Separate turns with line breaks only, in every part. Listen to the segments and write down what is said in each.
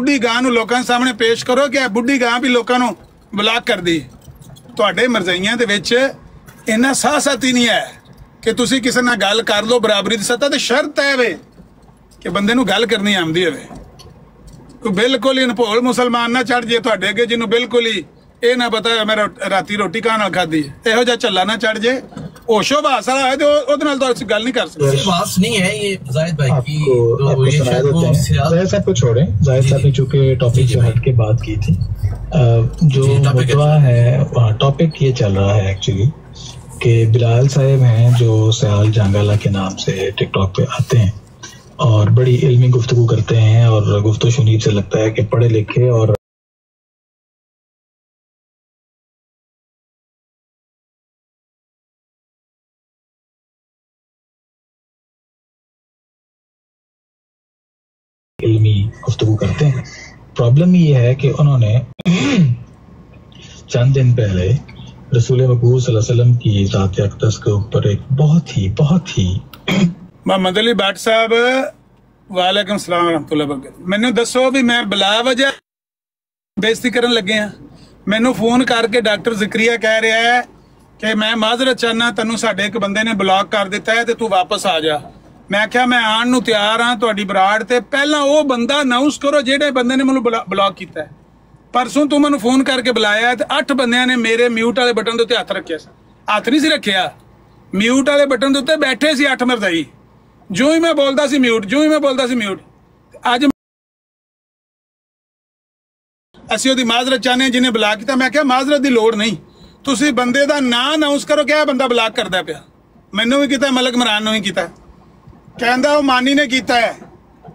बुढ़ी गां नूं लोकां सामने पेश करो कि बुढ़ी गां भी लोकां नूं ब्लॉक कर दी। तुहाडे मरज़ाइयां दे विच इन्ना साहसत ही नहीं है कि तुसीं किसी नाल गल कर लो बराबरी दी सतह ते। शर्त है वे कि बंदे नूं गल करनी आउंदी होवे। कोई बिल्कुल ही अनभोल मुसलमान ना चढ़ जे तुहाडे अगे जिन्हों बिल्कुल ही ये ना पता है मैं राती रोटी कहाँ नाल खाधी है, इहो जिहा झल्ला ना चढ़ जे। होशो बहास वाला है तो ओहदे नाल तो गल नहीं कर सकते।
बहस नहीं है ये जाहिद भाई की।
जाहिद साहब को छोड़ें, जाहिद साहब ने चूंकि टॉपिक से हट के बात की थी, जो मुद्दा है टॉपिक ये चल रहा है एक्चुअली कि बिलाल साहब हैं जो सयाल जंगाला के नाम से टिकटॉक पे आते हैं और बड़ी इल्मी गुफ्तगू करते हैं और गुफ्तगू शुनीब से लगता है कि पढ़े लिखे और इल्मी गुफ्तगू करते हैं। प्रॉब्लम ये है कि उन्होंने चंद दिन पहले रसूल मकबूल सल्लल्लाहु अलैहि वसल्लम की ज़ात अक़दस के ऊपर एक बहुत ही
मोहम्मद अली भट्ट साहब वालेकुम सलाम रहमतुल्लाह बरकातहू। मैनू दसो भी मैं बिला वजह बेइज्जती करन लगे हैं। मैनू फोन करके डॉक्टर ज़करिया कह रहा है कि मैं माजरत चाहना, तेनू साडे एक बंदे ने ब्लॉक कर दिता है तो तू वापस आ जा। मैं क्या मैं आन नूं तैयार हाँ तुहाडी बराड़ ते। पहला वो बंदा अनाउंस करो जेडे बंदे ने मैनू ब्लॉक किया है। परसों तू मैनू फोन करके बुलाया तो 8 बंदियां ने मेरे म्यूट वाले बटन के उत्ते हथ रखिया। हथ नहीं सी रखिया, म्यूट वाले बटन के उत्ते बैठे सी 8 मरज़ाई। जो ही मैं बोलता सी म्यूट, जो ही मैं बोलता सी म्यूट। अज असीं ओहदी माजरत चाहने जिन्हें ब्लॉक किया। मैं क्या माजरत की लोड़ नहीं, तुसीं बंदे दा नाम अनाउंस करो क्या बंदा ब्लॉक करता पिया। मैनू भी किया, मलक इमरान नूं भी किया। कहंदा वो मानी ने किया है।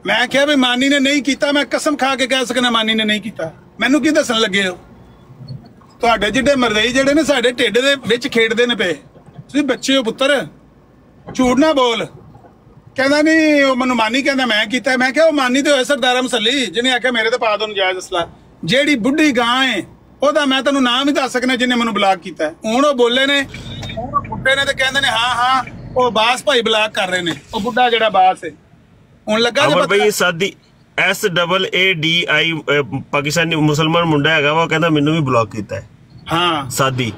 मैं क्या भी मानी ने नहीं किया, मैं कसम खा के कह सकना मानी ने नहीं किया। मैनू की दसन लगे हो? तुहाडे जिहड़े मरज़ई जिहड़े ने साडे ढिड दे विच खेडदे ने पे। तुसीं बच्चे हो पुत्तर, झूठ ना बोल। कहंदा नहीं वो मैनू मानी कहंदा मैं किया। मैं क्या वो मानी तो है सरदारा मसली जिन्हें आख्या मेरे तो पा दो नजायज़ असला। जेहड़ी बुढ़ी गां है ओहदा मैं तैनूं नाम ही दस सकना जिन्हें मैनू ब्लॉक किया है। हुण वो बोले ने बुढ़े ने तो कहंदे ने हाँ हाँ वो बास भाई ब्लॉक कर रहे ने। वो बुढ़ा जिहड़ा बास है हुण लगा
भाई सादी SAADI पाकिस्तानी मुसलमान मुंडा है वो कहता मैनू भी ब्लॉक किया है। हाँ सादी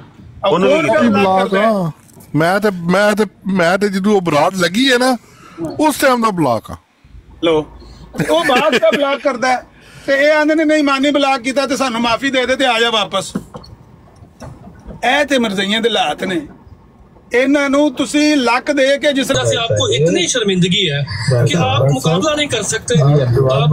ब्लॉक मैं ते जदों बरात लगी है ना उस टाइम दा ब्लॉक आ
लो। वो बात का ब्लॉक करदा है ते ये आंदे ने नहीं मानी ब्लॉक किया ते सानू माफी दे दे ते आ जा वापस। ए ते मरज़ाइयां दे हालात ने। इन्हों तुसी लक दे के जिस तरह से आपको इतनी शर्मिंदगी है कि आप मुकाबला नहीं कर सकते, आप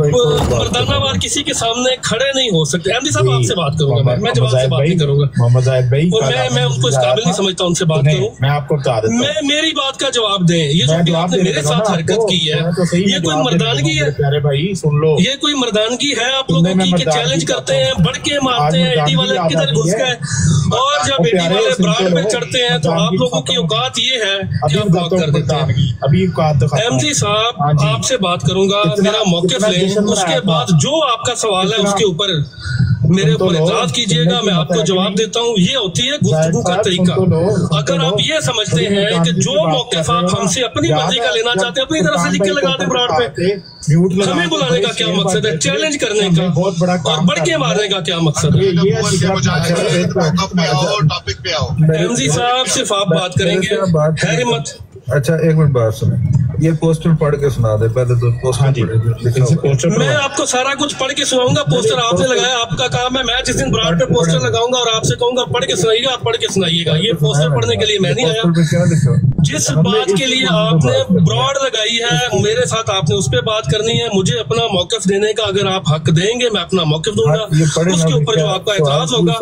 मर्दानावार किसी के सामने खड़े नहीं हो सकते। एमडी साहब आपसे बात करूंगा, मैं जवाब से बात नहीं करूंगा। मोहम्मद जाहिद भाई और मैं उनको इस काबिल नहीं समझता उनसे बात करूं। मैं आपको बता देता हूं, मैं मेरी बात का जवाब दें। ये जो आपने मेरे साथ हरकत की है ये कोई मर्दानगी है? प्यारे भाई सुन लो, ये कोई मर्दानगी है आप लोगों की कि चैलेंज करते हैं, बढ़ के मारते हैं, एडी वाले किधर घुस गए और जब एडी वाले ब्रांड पे चढ़ते हैं तो आप लोगों की औकात ये है कि आप ब्लॉक कर देते हैं। अभी एमजी साहब आपसे बात करूंगा, मेरा मौक़िफ़ लें, उसके बाद जो आपका सवाल है उसके ऊपर मेरे ऊपर इतराज कीजिएगा, मैं आपको जवाब देता हूँ। ये होती है गुफ्तगू का तरीका। अगर आप ये समझते हैं कि जो मौक़िफ़ आप हमसे अपनी मर्जी का लेना चाहते हैं अपनी तरफ से लिख के लगा दें ब्रांड पे, हमें बुलाने का क्या मकसद है? चैलेंज करने का और बढ़ के मारने का क्या मकसद है? एमजी साहब सिर्फ आप बात करेंगे, हैरी मत।
अच्छा एक मिनट बात सुने, ये पोस्टर पढ़ के सुना दे पहले तो। पोस्टर
मैं आपको सारा कुछ पढ़ के सुनाऊंगा। पोस्टर आपने लगाया, आपका काम है। मैं जिस दिन ब्रांड पे पोस्टर लगाऊंगा और आपसे कहूंगा पढ़ के सुनाइएगा, आप पढ़ के सुनाइएगा। ये पोस्टर पढ़ने के लिए मैं नहीं आया। जिस बात के लिए आपने ब्रॉड लगाई है मेरे साथ आपने उस पर बात करनी है। मुझे अपना मौक़िफ़ देने का अगर आप हक देंगे मैं अपना मौक़िफ़ दूंगा। उसके ऊपर जो आपका एतराज होगा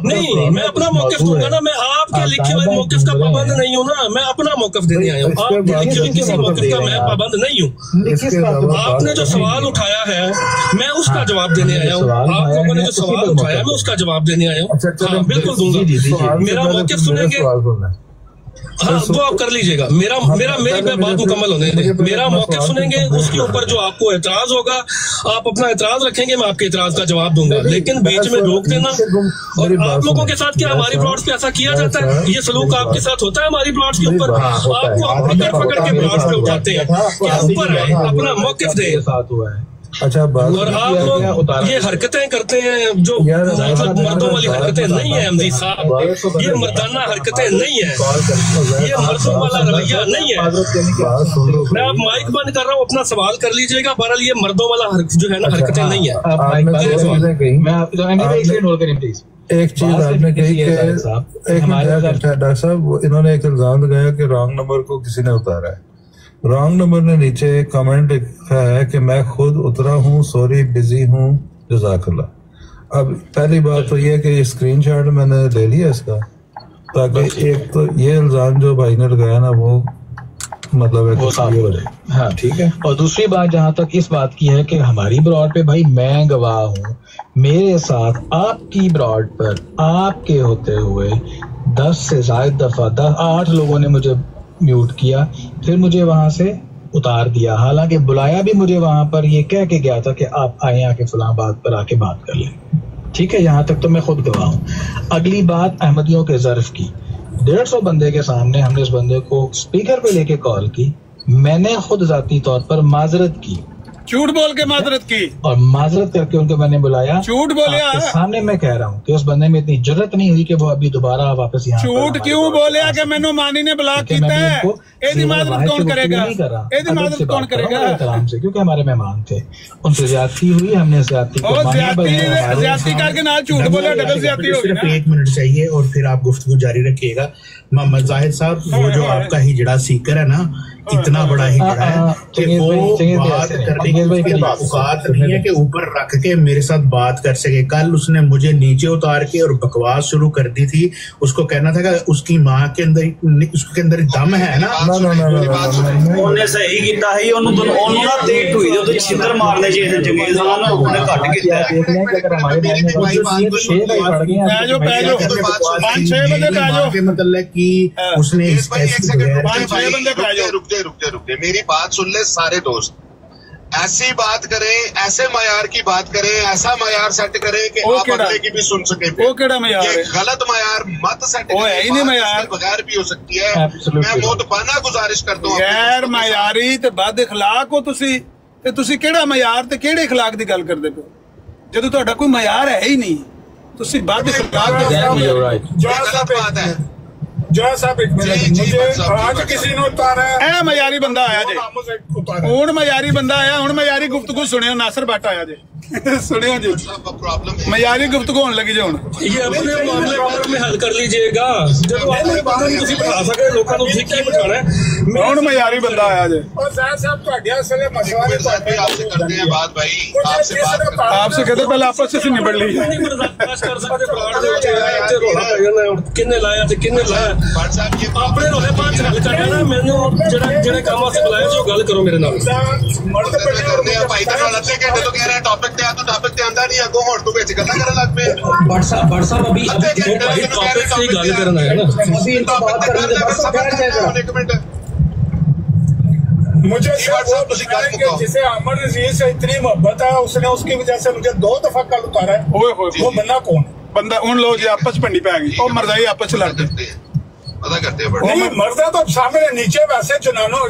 नहीं, मैं अपना मौक़िफ़ दूंगा ना। मैं आपके लिखे हुए मौक़िफ़ का पाबंद नहीं हूँ ना, मैं अपना मौक़िफ़ देने आया हूँ। आपके लिखे हुए किसी मौक़िफ़ का मैं पाबंद नहीं हूँ। आपने जो सवाल उठाया है मैं उसका जवाब देने आया हूँ। आप लोगों ने जो सवाल उठाया मैं उसका जवाब देने आया हूँ। हाँ बिल्कुल दूंगा। मेरा मौक़िफ़ सुनेंगे? हाँ वो आप कर लीजिएगा। मेरी बात मुकम्मल होने दें। मेरा मौक़िफ़ सुनेंगे, उसके ऊपर जो आपको एतराज होगा आप अपना एतराज रखेंगे, मैं आपके एतराज का जवाब दूंगा। लेकिन बीच में रोक देना। और आप लोगों के साथ क्या हमारी प्लॉट्स पे ऐसा किया जाता है? ये सलूक आपके साथ होता है हमारी प्लॉट्स के ऊपर? आपको पकड़ के प्लॉट्स पे उठाते हैं। क्या ऊपर है? अपना मौक़िफ़ दे।
अच्छा
और आप लोग ये हरकतें करते हैं जो मतलब मर्दों वाली हरकतें नहीं है अमदी साहब, ये मर्दाना हरकतें नहीं है, ये मर्दों वाला रवैया नहीं है। मैं आप माइक बंद कर रहा हूँ, अपना सवाल कर लीजिएगा। बहरहाल ये मर्दों वाला जो है ना हरकतें नहीं है।
एक चीज आपने कही कि डॉक्टर साहब इन्होंने एक इल्जाम लगाया कि रॉन्ग नंबर को किसी ने उतारा है। रॉन्ग नंबर ने नीचे कमेंट लिखा है कि मैं खुद उतरा हूँ, सॉरी बिजी हूँ, जज़ाकल्लाह। अब पहली बात तो ये कि स्क्रीनशॉट मैंने ले लिया इसका, ताकि एक तो ये इल्जाम जो भाई ने लगाया ना वो मतलब
वो साफ हो जाए। हाँ ठीक है। और दूसरी बात जहाँ तक इस बात की है कि हमारी ब्रॉड पे भाई मैं गवाह हूँ, मेरे साथ आपकी ब्रॉड पर आपके होते हुए 10 से ज्यादा दफा 8 लोगों ने मुझे म्यूट किया, फिर मुझे वहां से उतार दिया। हालांकि बुलाया भी मुझे वहां पर ये कह के गया था कि आप आए आके फलां बात पर आके बात कर लें। ठीक है, यहाँ तक तो मैं खुद गवाह हूँ। अगली बात अहमदियों के ज़र्फ की, 150 बंदे के सामने हमने इस बंदे को स्पीकर पे लेके कॉल की। मैंने खुद जाती तौर पर माजरत की,
झूठ बोल के माजरत की
और माजरत करके उनको मैंने बुलाया।
झूठ बोलिया
सामने मैं कह रहा हूँ कि उस बंदे में इतनी जरूरत नहीं हुई कि वो अभी दोबारा वापस यहाँ।
झूठ क्यों बोलिया कि मैनू मानी ने ब्लॉक किया है? एदी माजरत कौन करेगा? एदी माजरत कौन करेगा?
एहतराम से, क्योंकि हमारे मेहमान थे, उनसे ज्यादती हुई, हमने ज्यादती
करके ना झूठ बोला, डबल ज्यादती हो गई।
सिर्फ 1 मिनट चाहिए और फिर आप गुफ्तगू जारी रखिएगा। मोहम्मद जाहिद साहब, वो जो आपका हिजड़ा सीकर है ना, इतना बड़ा हिजड़ा है कि वो बात करने की औकात नहीं है कि ऊपर रख के मेरे साथ बात कर सके। कल उसने मुझे नीचे उतार के और बकवास शुरू कर दी थी। उसको कहना था कि उसकी माँ के अंदर, उसके अंदर दम है ना।
ਉਹਨੇ ਸਹੀ ਕੀਤਾ ਹੈ, ਉਹਨੂੰ ਉਹਨੂੰ ਨਾ ਦੇ ਢੂਈ ਦੇ ਉੱਤੇ ਛਿੱਤਰ ਮਾਰਨੇ ਚਾਹੀਦੇ ਜੰਗੀਰ ਖਾਨ ਨੂੰ, ਉਹਨੇ ਘੱਟ ਕੀਤਾ ਹੈ।
बैजो 5-6 बंदे बैजो
के मतलब कि उसने
रुक जा मेरी बात सुन ले सारे दोस्त। ऐसी बात करें, ऐसे मयार की बात करें, ऐसा मयार सेट करें कि आप अगले की भी सुन सके।
वो केड़ा मयार है?
गलत मयार मत सेट करें, मयार बगैर भी हो सकती है। मैं मोतबाना गुजारिश करता हूँ।
गैर मयारी ते बद इखलाक हो तुसी, ते तुसी केड़ा मयार ते केड़े इखलाक दी गल करदे पे? जदों तुहाडा कोई मयार है ही नहीं, तुसी बद इखलाक
बात है।
जो साहब एक मिनट, मुझे आज किसी ने उतारा है, मयारी बंदा आया जे, हुण मयारी बंदा आया, हुण मयारी गुफ्तगू सुनियो। नासिर भट्ट आया जे, सुनियो जी, मयारी गुफ्तगू होने लगी जो।
ये अपने मामले बाद में हल कर लीजिएगा, जब आपने बंदा नहीं तुसी बिठा सके लोकां नूं ठीक ही बिठाना है।
हुण मयारी बंदा आया जे।
और साहब तुहाडे असले मशवरे आपसे करते हैं बात भाई, आपसे बात
आपसे कहते पहले आपस से निबड़ ली।
कर सकते प्लाट दे विच रोला पै जांदा, किन्ने लाया ते किन्ने लाया अपने रोले पांच गल करना ना। मैनू जेड़े काम वास्ते बुलाया जो गल करो मेरे नाल।
मर्द करते हैं भाई, तेरे अद्धे घंटे तो कह रहा है टॉपिक ते आ, तू टॉपिक ते आंदा नहीं, अगो होर तू विच गल्लां करन लग पे।
बट साहब अभी टॉपिक से ही गल करना है ना, अभी इनको बात करने दे। बट साहब बैठ जाएगा एक मिनट।
मुझे जिसे अमर अजीज से इतनी मोहब्बत है, उसने उसकी वजह से मुझे 2 दफा कल उतारा है। वो बंदा कौन? बंदा उन लोग जो आपस पंडी पे आ गई और मर्दाई आपस लड़ते
पता करते हैं।
नहीं, मर्दा तो सामने नीचे वैसे जनानों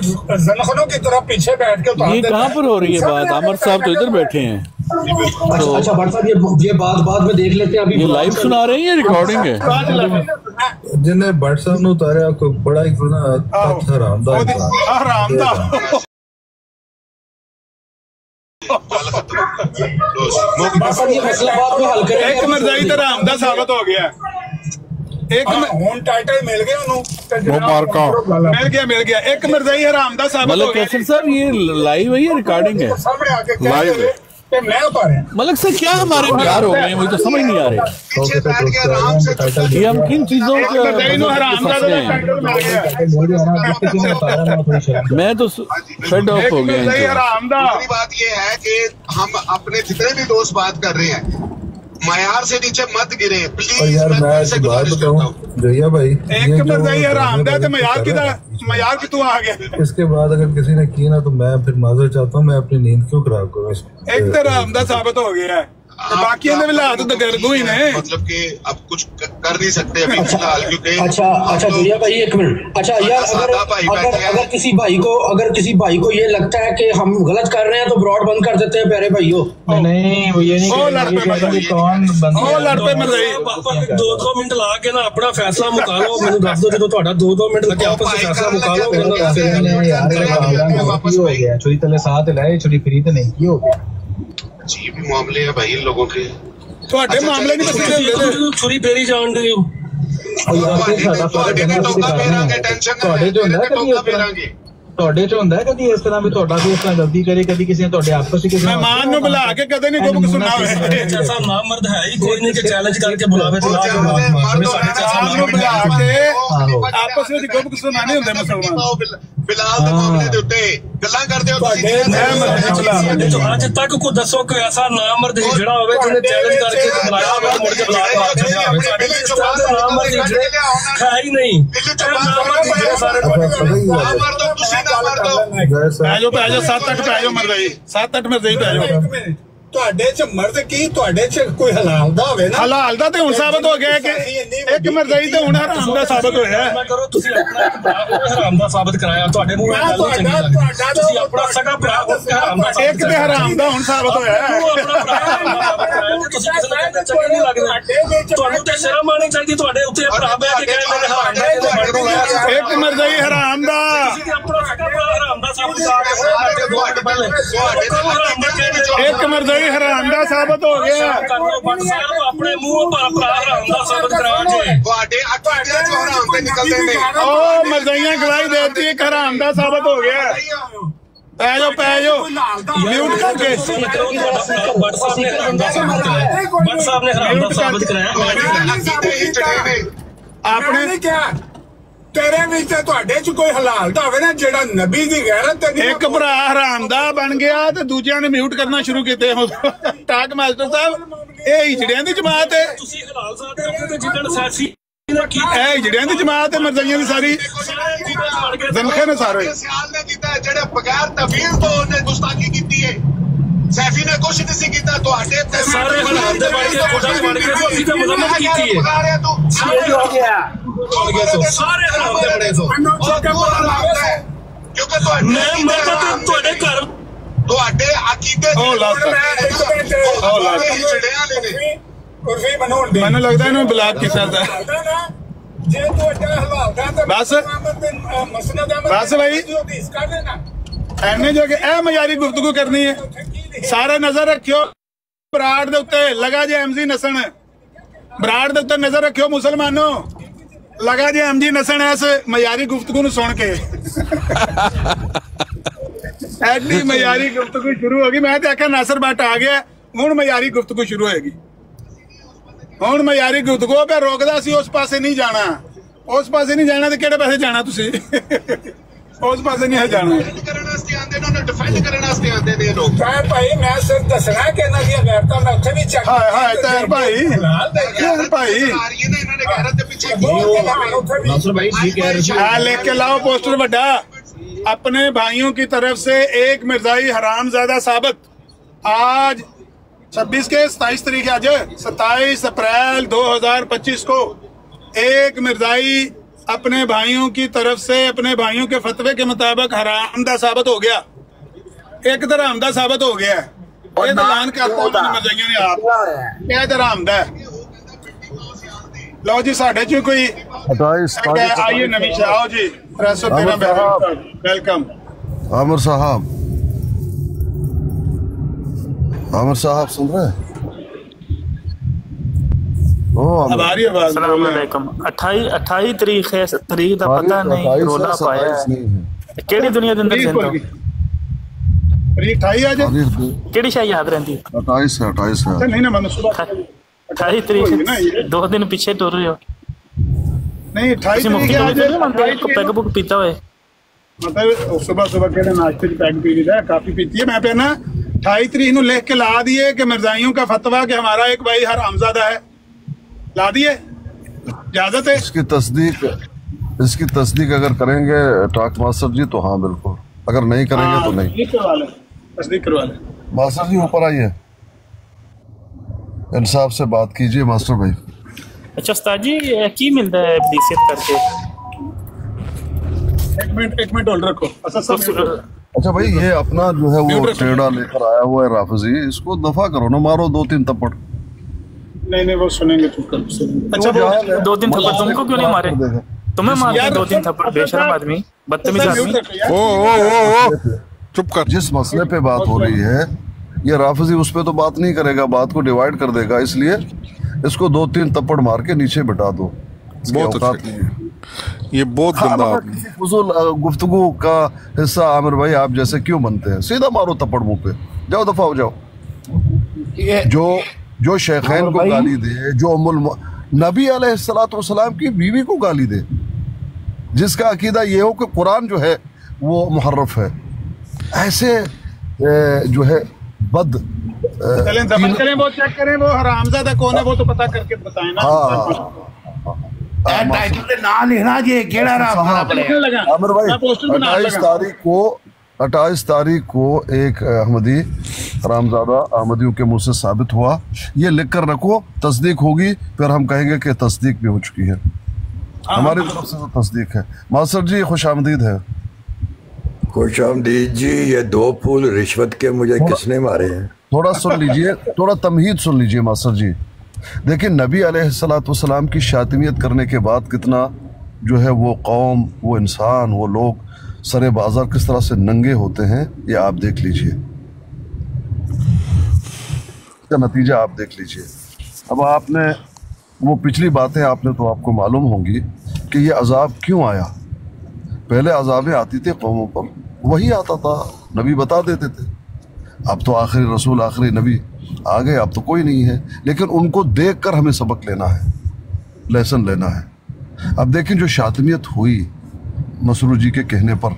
की तरह पीछे बैठ के
ये कहाँ पर हो रही है बात? आमिर साहब तो इधर बैठे हैं।
अच्छा भट्ट साहब, ये बात बाद में देख लेते हैं। अभी
ये लाइव सुना रहे हैं या रिकॉर्डिंग है?
जिन्हें भट्ट साहब ने उतारे आपको बड़ा ही हरामदा
एक मर्दाई तो हरामदा साबित हो गया। एक टाइटल मिल गया एक मर्दाई हरामदा साबित हो गया।
साहब ये लाइव है या रिकॉर्डिंग है?
लाइव है।
मलक से क्या हमारे प्यार हो गए, मुझे तो समझ नहीं आ रहे ये हम किन चीजों मैं तो फेड ऑफ हो गया।
बात ये है कि हम अपने जितने भी दोस्त बात कर रहे हैं, मयार से नीचे मत गिरे प्लीज।
यार मैं एक बात बताऊं जया भाई,
एक मर्दाई हरामदा तो मयार की तू आ गया।
इसके बाद अगर किसी ने की ना तो मैं फिर माजर चाहता हूँ, मैं अपनी नींद क्यों खराब करूँ?
एक तो हरामदा साबित हो गया है, बाकी हालात तो गर्गू ही ने,
मतलब कि अब कुछ कर नहीं सकते अभी फिलहाल, क्योंकि
अच्छा भैया भाई एक मिनट, अच्छा यार अगर किसी भाई को ये लगता है कि हम गलत कर रहे हैं तो ब्रॉड बंद कर देते हैं प्यारे भाइयों।
नहीं वो ये नहीं कौन बंद
2 मिनट ला के ना अपना फैसला मुका लो, मैंने दस दो जो ਤੁਹਾਡਾ 2 मिनट लगे आपस में फैसला मुका लो।
हो गया छुरी तले साथ लाए, छुरी फ्री तो नहीं की हो गया।
अजीब मामले हैं भाई इन लोगों के,
ਤੁਹਾਡੇ ਮਾਮਲੇ ਨਹੀਂ ਬਸ
ਛੁਰੀ ਫੇਰੀ ਜਾਣ ਦੇ ਹੋ।
ਤੁਹਾਡੇ ਚ ਹੁੰਦਾ ਕਦੀ ਇਸ ਤਰ੍ਹਾਂ ਵੀ ਤੁਹਾਡਾ ਵੀ ਇਸ ਤਰ੍ਹਾਂ ਗਲਤੀ ਕਰੇ, ਕਦੀ ਕਿਸੇ ਨੇ ਤੁਹਾਡੇ ਆਪਸ ਵਿੱਚ
ਮਹਿਮਾਨ ਨੂੰ ਬੁਲਾ ਕੇ ਕਦੇ ਨਹੀਂ ਗੁੰਮ ਸੁਣਾ ਹੋਵੇ।
ਚਾਚਾ ਨਾਮਰਦ ਹੈ ਹੀ ਕੋਈ ਨਹੀਂ ਕਿ ਚੈਲੰਜ ਕਰਕੇ ਬੁਲਾਵੇ ਤੇ ਲਾ ਕੇ ਸਾਡੇ ਚਾਚਾ
ਨੂੰ ਬੁਲਾ ਕੇ ਆਪਸ ਵਿੱਚ ਗੁੰਮ ਸੁਣਾ ਨਹੀਂ ਹੁੰਦੇ ਮੁਸਲਮਾਨ।
ਫਿਲਹਾਲ ਦੇ ਮਾਮਲੇ ਦੇ ਉੱਤੇ ਗੱਲਾਂ ਕਰਦੇ ਹੋ ਤੁਸੀਂ,
ਅੱਜ ਤੱਕ ਕੋਈ ਦੱਸੋ ਕੋਈ ਐਸਾ ਨਾਮਰਦ ਜਿਹੜਾ ਹੋਵੇ ਜਿਹਨੇ ਚੈਲੰਜ ਕਰਕੇ ਬੁਲਾਇਆ ਹੋਵੇ ਮੁੜ ਕੇ ਬੁਲਾ ਕੇ ਵਾਪਸ ਜਾਵੇ। ਸਾਡੇ ਇਸ ਤਰ੍ਹਾਂ ਦੇ ਨਾਮਰਦ ਹੈ ਹੀ ਨਹੀਂ, ਨਾਮਰਦ ਜਿਹੜੇ ਸਾਰੇ
ਨਾਮਰਦ ਤੁਸੀਂ
ਪੈਜੋ 7-8 ਪੈਜੋ ਮਰਜ਼ੀ 7-8 ਮਰਜ਼ੀ ਪੈਜੋ।
ਤੁਹਾਡੇ ਚ ਮਰਦ ਕੀ, ਤੁਹਾਡੇ ਚ ਕੋਈ ਹਲਾਲ ਦਾ ਹੋਵੇ ਨਾ,
ਹਲਾਲ ਦਾ ਤੇ ਹੁਣ ਸਾਬਤ ਹੋ ਗਿਆ ਕਿ ਇੱਕ ਮਰਜ਼ੀ ਤੇ ਹੁਣ ਹਰਾਮ ਦਾ ਸਾਬਤ ਹੋਇਆ।
ਮੈਂ ਕਰੋ ਤੁਸੀਂ ਆਪਣਾ ਹਰਾਮ ਦਾ ਸਾਬਤ ਕਰਾਇਆ, ਤੁਹਾਡੇ ਮੂੰਹ ਨਾਲ ਗੱਲ ਚੰਗੀ ਲੱਗਦੀ, ਤੁਸੀਂ ਆਪਣਾ ਸਗਾ ਭਰਾ ਹਰਾਮ ਦਾ
ਇੱਕ ਤੇ ਹਰਾਮ ਦਾ ਹੁਣ ਸਾਬਤ ਹੋਇਆ।
ਤੁਸੀਂ ਕਿਸੇ ਨਾਲ ਚੰਗੇ ਨਹੀਂ ਲੱਗਦੇ, ਤੁਹਾਨੂੰ ਤੇ ਸ਼ਰਮ ਆਣੀ ਚਾਹੀਦੀ, ਤੁਹਾਡੇ ਉੱਤੇ ਭਰਾ ਬਹਿ ਕੇ ਕਹਿੰਦੇ ਨੇ ਹਰਾਮ ਦਾ,
ਇੱਕ ਮਰਜ਼ੀ ਹਰਾਮ ਦਾ
ਆਪਣਾ ਸਗਾ ਭਰਾ ਹਰਾਮ ਦਾ ਸਾਬਤ ਕਰਾ ਕੇ
ਇੱਕ ਮਰਜ਼ੀ ਹਰਾਮ ਦਾ ਸਾਬਤ ਹੋ ਗਿਆ।
ਆਪਣੇ ਮੂੰਹ ਭਰਾ ਹਰਾਮ ਦਾ ਸਾਬਤ ਕਰਾ ਕੇ
ਤੁਹਾਡੇ ਅਕਾਡਿਆਂ ਚੋਂ ਹਰਾਮ ਤੇ ਨਿਕਲਦੇ ਨੇ।
ਉਹ ਮਰਜ਼ੀਆਂ ਗਵਾਹੀ ਦੇਤੀ, ਇੱਕ ਹਰਾਮ ਦਾ ਸਾਬਤ ਹੋ ਗਿਆ। ਪੈ ਜਾਓ ਮਿਊਟ ਕਰਕੇ
WhatsApp ਨੇ ਹਰਾਮ ਦਾ ਸਾਬਤ ਕਰਾਇਆ, WhatsApp ਨੇ ਹਰਾਮ ਦਾ ਸਾਬਤ ਕਰਾਇਆ।
ਆਪਣੇ ਨੇ ਕਿਹਾ ਤੇਰੇ ਵਿੱਚ ਤੁਹਾਡੇ ਚ ਕੋਈ ਹਲਾਲ ਦਾ ਹੋਵੇ ਨਾ ਜਿਹੜਾ ਨਬੀ ਦੀ ਗੈਰਤ ਤੇ
ਇੱਕ ਭਰਾ ਹਰਾਮ ਦਾ ਬਣ ਗਿਆ ਤੇ ਦੂਜਿਆਂ ਨੇ ਮਿਊਟ ਕਰਨਾ ਸ਼ੁਰੂ ਕੀਤੇ। ਟਾਕ ਮਾਸਟਰ ਸਾਹਿਬ ਇਹ ਹਿਜੜਿਆਂ ਦੀ ਜਮਾਤ ਹੈ,
ਤੁਸੀਂ ਹਲਾਲ ਸਾਬਤ ਕਰਦੇ ਤੇ ਜਿੱਦਣ ਸੈਸੀ
ਇਹ ਹਿਜੜਿਆਂ ਦੀ ਜਮਾਤ ਹੈ, ਮਰਜ਼ੀਆਂ ਦੀ ਸਾਰੀ ਜ਼ਮਖੇ ਨੇ ਸਾਰੇ
ਸਿਆਲ ਨੇ ਕੀਤਾ ਜਿਹੜੇ ਬਗੈਰ ਤਫਸੀਲ ਤੋਂ ਉਹਨੇ ਗੁਸਤਾਖੀ ਕੀਤੀ ਹੈ। ਸੈਫੀ ਨੇ ਕੁਛ ਨਹੀਂ ਕੀਤਾ, ਤੁਹਾਡੇ ਤੇ
ਸਾਰੇ ਹਲਾਲ ਦੇ ਬਣ ਕੇ ਖੁਦਾ ਬਣ ਕੇ ਅਸੀਂ ਤਾਂ ਮਜ਼ਮਤ ਕੀਤੀ ਹੈ।
ਸਾਰੇ ਹੋ ਗਿਆ
ਸਾਰੇ ਹਰਾਮ ਦੇ ਬਣੇ ਸੋ
ਕਿਉਂਕਿ ਤੁਹਾਡੇ
ਘਰ
ਤੁਹਾਡੇ ਅਕੀਦੇ
ਮੈਨੂੰ ਲੱਗਦਾ ਇਹਨੂੰ ਬਲਾਕ ਕੀਤਾ था।
ਜੇ ਤੁਹਾਡਾ ਹਲਾਲ
ਬਸ ਭਾਈ ਐਨੇ ਜੋ ਕਿ ਇਹ ਮਜ਼ਾਰੀ ਗੁਫ਼ਤਗੂ ਕਰਨੀ ਹੈ। ਸਾਰੇ ਨਜ਼ਰ ਰੱਖਿਓ ਬਰਾੜ ਦੇ ਉੱਤੇ, ਲਗਾ ਜੇ ਐਮਜੀ ਨਸਣ, ਬਰਾੜ ਦੇ ਉੱਤੇ ਨਜ਼ਰ ਰੱਖਿਓ ਮੁਸਲਮਾਨੋ, ਲਗਾ ਜੇ ਐਮਜੀ ਨਸਣ ਇਸ ਮਜ਼ਾਰੀ ਗੁਫ਼ਤਗੂ ਨੂੰ ਸੁਣ ਕੇ। ਐਡੀ ਮਜ਼ਾਰੀ ਗੁਫ਼ਤਗੂ ਸ਼ੁਰੂ ਹੋ ਗਈ, ਮੈਂ ਤੇ ਆਖਿਆ ਨਾਸਰ ਬੱਟ ਆ ਗਿਆ, ਹੁਣ ਮਜ਼ਾਰੀ ਗੁਫ਼ਤਗੂ ਸ਼ੁਰੂ ਹੋਏਗੀ। ਹੁਣ ਮਜ਼ਾਰੀ ਗੁਫ਼ਤਗੂ ਪੇ ਰੋਕਦਾ ਸੀ, ਉਸ ਪਾਸੇ ਨਹੀਂ ਜਾਣਾ, ਉਸ ਪਾਸੇ ਨਹੀਂ ਜਾਣਾ ਤੇ ਕਿਹੜੇ ਪਾਸੇ ਜਾਣਾ ਤੁਸੀਂ? ਉਸ ਪਾਸੇ ਨਹੀਂ ਜਾਣਾ।
ਕਰਨ ਵਾਸਤੇ ਆਉਂਦੇ ਨੇ, ਉਹਨੂੰ ਡਿਫੈਂਡ ਕਰਨ ਵਾਸਤੇ ਆਉਂਦੇ ਨੇ ਲੋਕ।
ਭਾਈ ਮੈਂ ਸਿਰਫ ਦੱਸਣਾ ਕਿ ਇਹਨਾਂ ਦੀਆਂ ਗੈਰਤਾਂ ਮੈਂ ਉੱਥੇ ਵੀ ਚੱਕ
ਹਾਏ ਤੈਰ ਭਾਈ ਭਾਈ
ਇਹਨਾਂ ਨੇ ਗੈਰਤ ਦੇ ਪਿੱਛੇ
नासर भाई जी कह रहे
हाँ लेके लाओ पोस्टर बड़ा। अपने भाइयों की तरफ से एक मिर्जाई हरामजादा साबित। आज 26 के 27 तारीख आज 27 अप्रैल 2025 को एक मिर्जाई अपने भाइयों की तरफ से अपने भाइयों के फतवे के मुताबिक हरामदा साबित हो गया, एक हरामदा साबित हो गया। ऐलान करता हूं मिर्जाइयों ने आप क्या हरामदा है। लो जी साढ़े चो कोई आइए नवी शाह आओ जी, 313 वेलकम।
आमिर साहब सुन रहे हैं?
अस्सलाम वालेकुम। 28 तरीक है, तरीक का पता नहीं, रोला पाया है केड़ी दुनिया दे अंदर जिंदा
तरीक 28 आज
केड़ी शायद याद रहंदी
28 है
नहीं ना मैं सुबह
28 तरीक 2 दिन पीछे टुर रहे हो।
नहीं 28 तरीक आज
को पैग बुक पीता हुए
मतलब सुबह के नाश्ते की पैग पी लीदा, काफी पीती है। मैं पे ना 28 तरीक ਨੂੰ लिख के ला दिए कि मिर्जाइयों का फतवा कि हमारा एक भाई हरामजादा है, ला दिए। इजाजत है
इसकी तस्दीक अगर करेंगे टाक मास्टर जी तो हाँ बिल्कुल, अगर नहीं करेंगे तो नहीं।
तस्दीक करवा ले
मास्टर जी ऊपर आइए। इंसाफ से बात कीजिए मास्टर भाई।
अच्छा उस्ताद जी की मिलता है एफडीसीएत करके?
एक मिनट होल्ड रखो।
अच्छा भाई ये अपना जो है वो टेढ़ा लेकर आया हुआ है राफजी, इसको दफा करो ना, मारो 2-3 थप्पड़।
नहीं वो सुनेंगे चुप कर। अच्छा
2-3 थप्पड़ तुमको क्यों नहीं मारे? तुम्हें मारे 2-3 थप्पड़ बेशरम आदमी, बदतमीज आदमी।
ओ चुप कर। जिस मसले पे बात हो रही है ये राफजी उस पे तो बात नहीं करेगा, बात को डिवाइड कर देगा, इसलिए इसको 2-3 थप्पड़ मार के नीचे बिठा दो। बहुत अच्छा, ये बहुत गंदा फजूल गुफ्तगू का हिस्सा आमिर भाई आप जैसे क्यों बनते हैं? सीधा मारो थप्पड़ मुंह पे, जाओ दफा हो जाओ। जो शेखैन को गाली दे, जो नबी अलैहिस्सलाम की बीवी को गाली दे, जिसका अकीदा ये हो कि कुरान जो है वो मुहर्रफ है, ऐसे जो है बद
चलें दफन करें, वो चेक करें वो हरामजादा कौन है वो तो पता करके बताएं ना।
टाइटल पे ना लिखना जे केड़ा राम पड़ेगा।
आमिर भाई 28 तारीख को एक अहमदी रामजादा अहमदियों के मुंह से साबित हुआ, ये लिख कर रखो, तस्दीक होगी फिर हम कहेंगे कि तस्दीक भी हो चुकी है, हमारी तरफ से तो तस्दीक है। मास्टर जी खुश आमदीद है।
खुश आमदीद जी। ये 2 फूल रिश्वत के मुझे किसने मारे हैं?
थोड़ा सुन लीजिए, थोड़ा तमहीद सुन लीजिए मास्टर जी। देखिए नबी अलैहिस्सलाम की शातिमियत करने के बाद कितना जो है वो कौम, वो इंसान, वो लोग सरे बाजार किस तरह से नंगे होते हैं, ये आप देख लीजिए, इसका नतीजा आप देख लीजिए। अब आपने वो पिछली बातें आपने तो आपको मालूम होंगी कि ये अजाब क्यों आया। पहले अजाबें आती थी कौमों पर, वही आता था, नबी बता देते थे। अब तो आखिरी रसूल आखिरी नबी आ गए, अब तो कोई नहीं है, लेकिन उनको देखकर हमें सबक लेना है, लेसन लेना है। अब देखें जो शातिमियत हुई मसरूर जी के कहने पर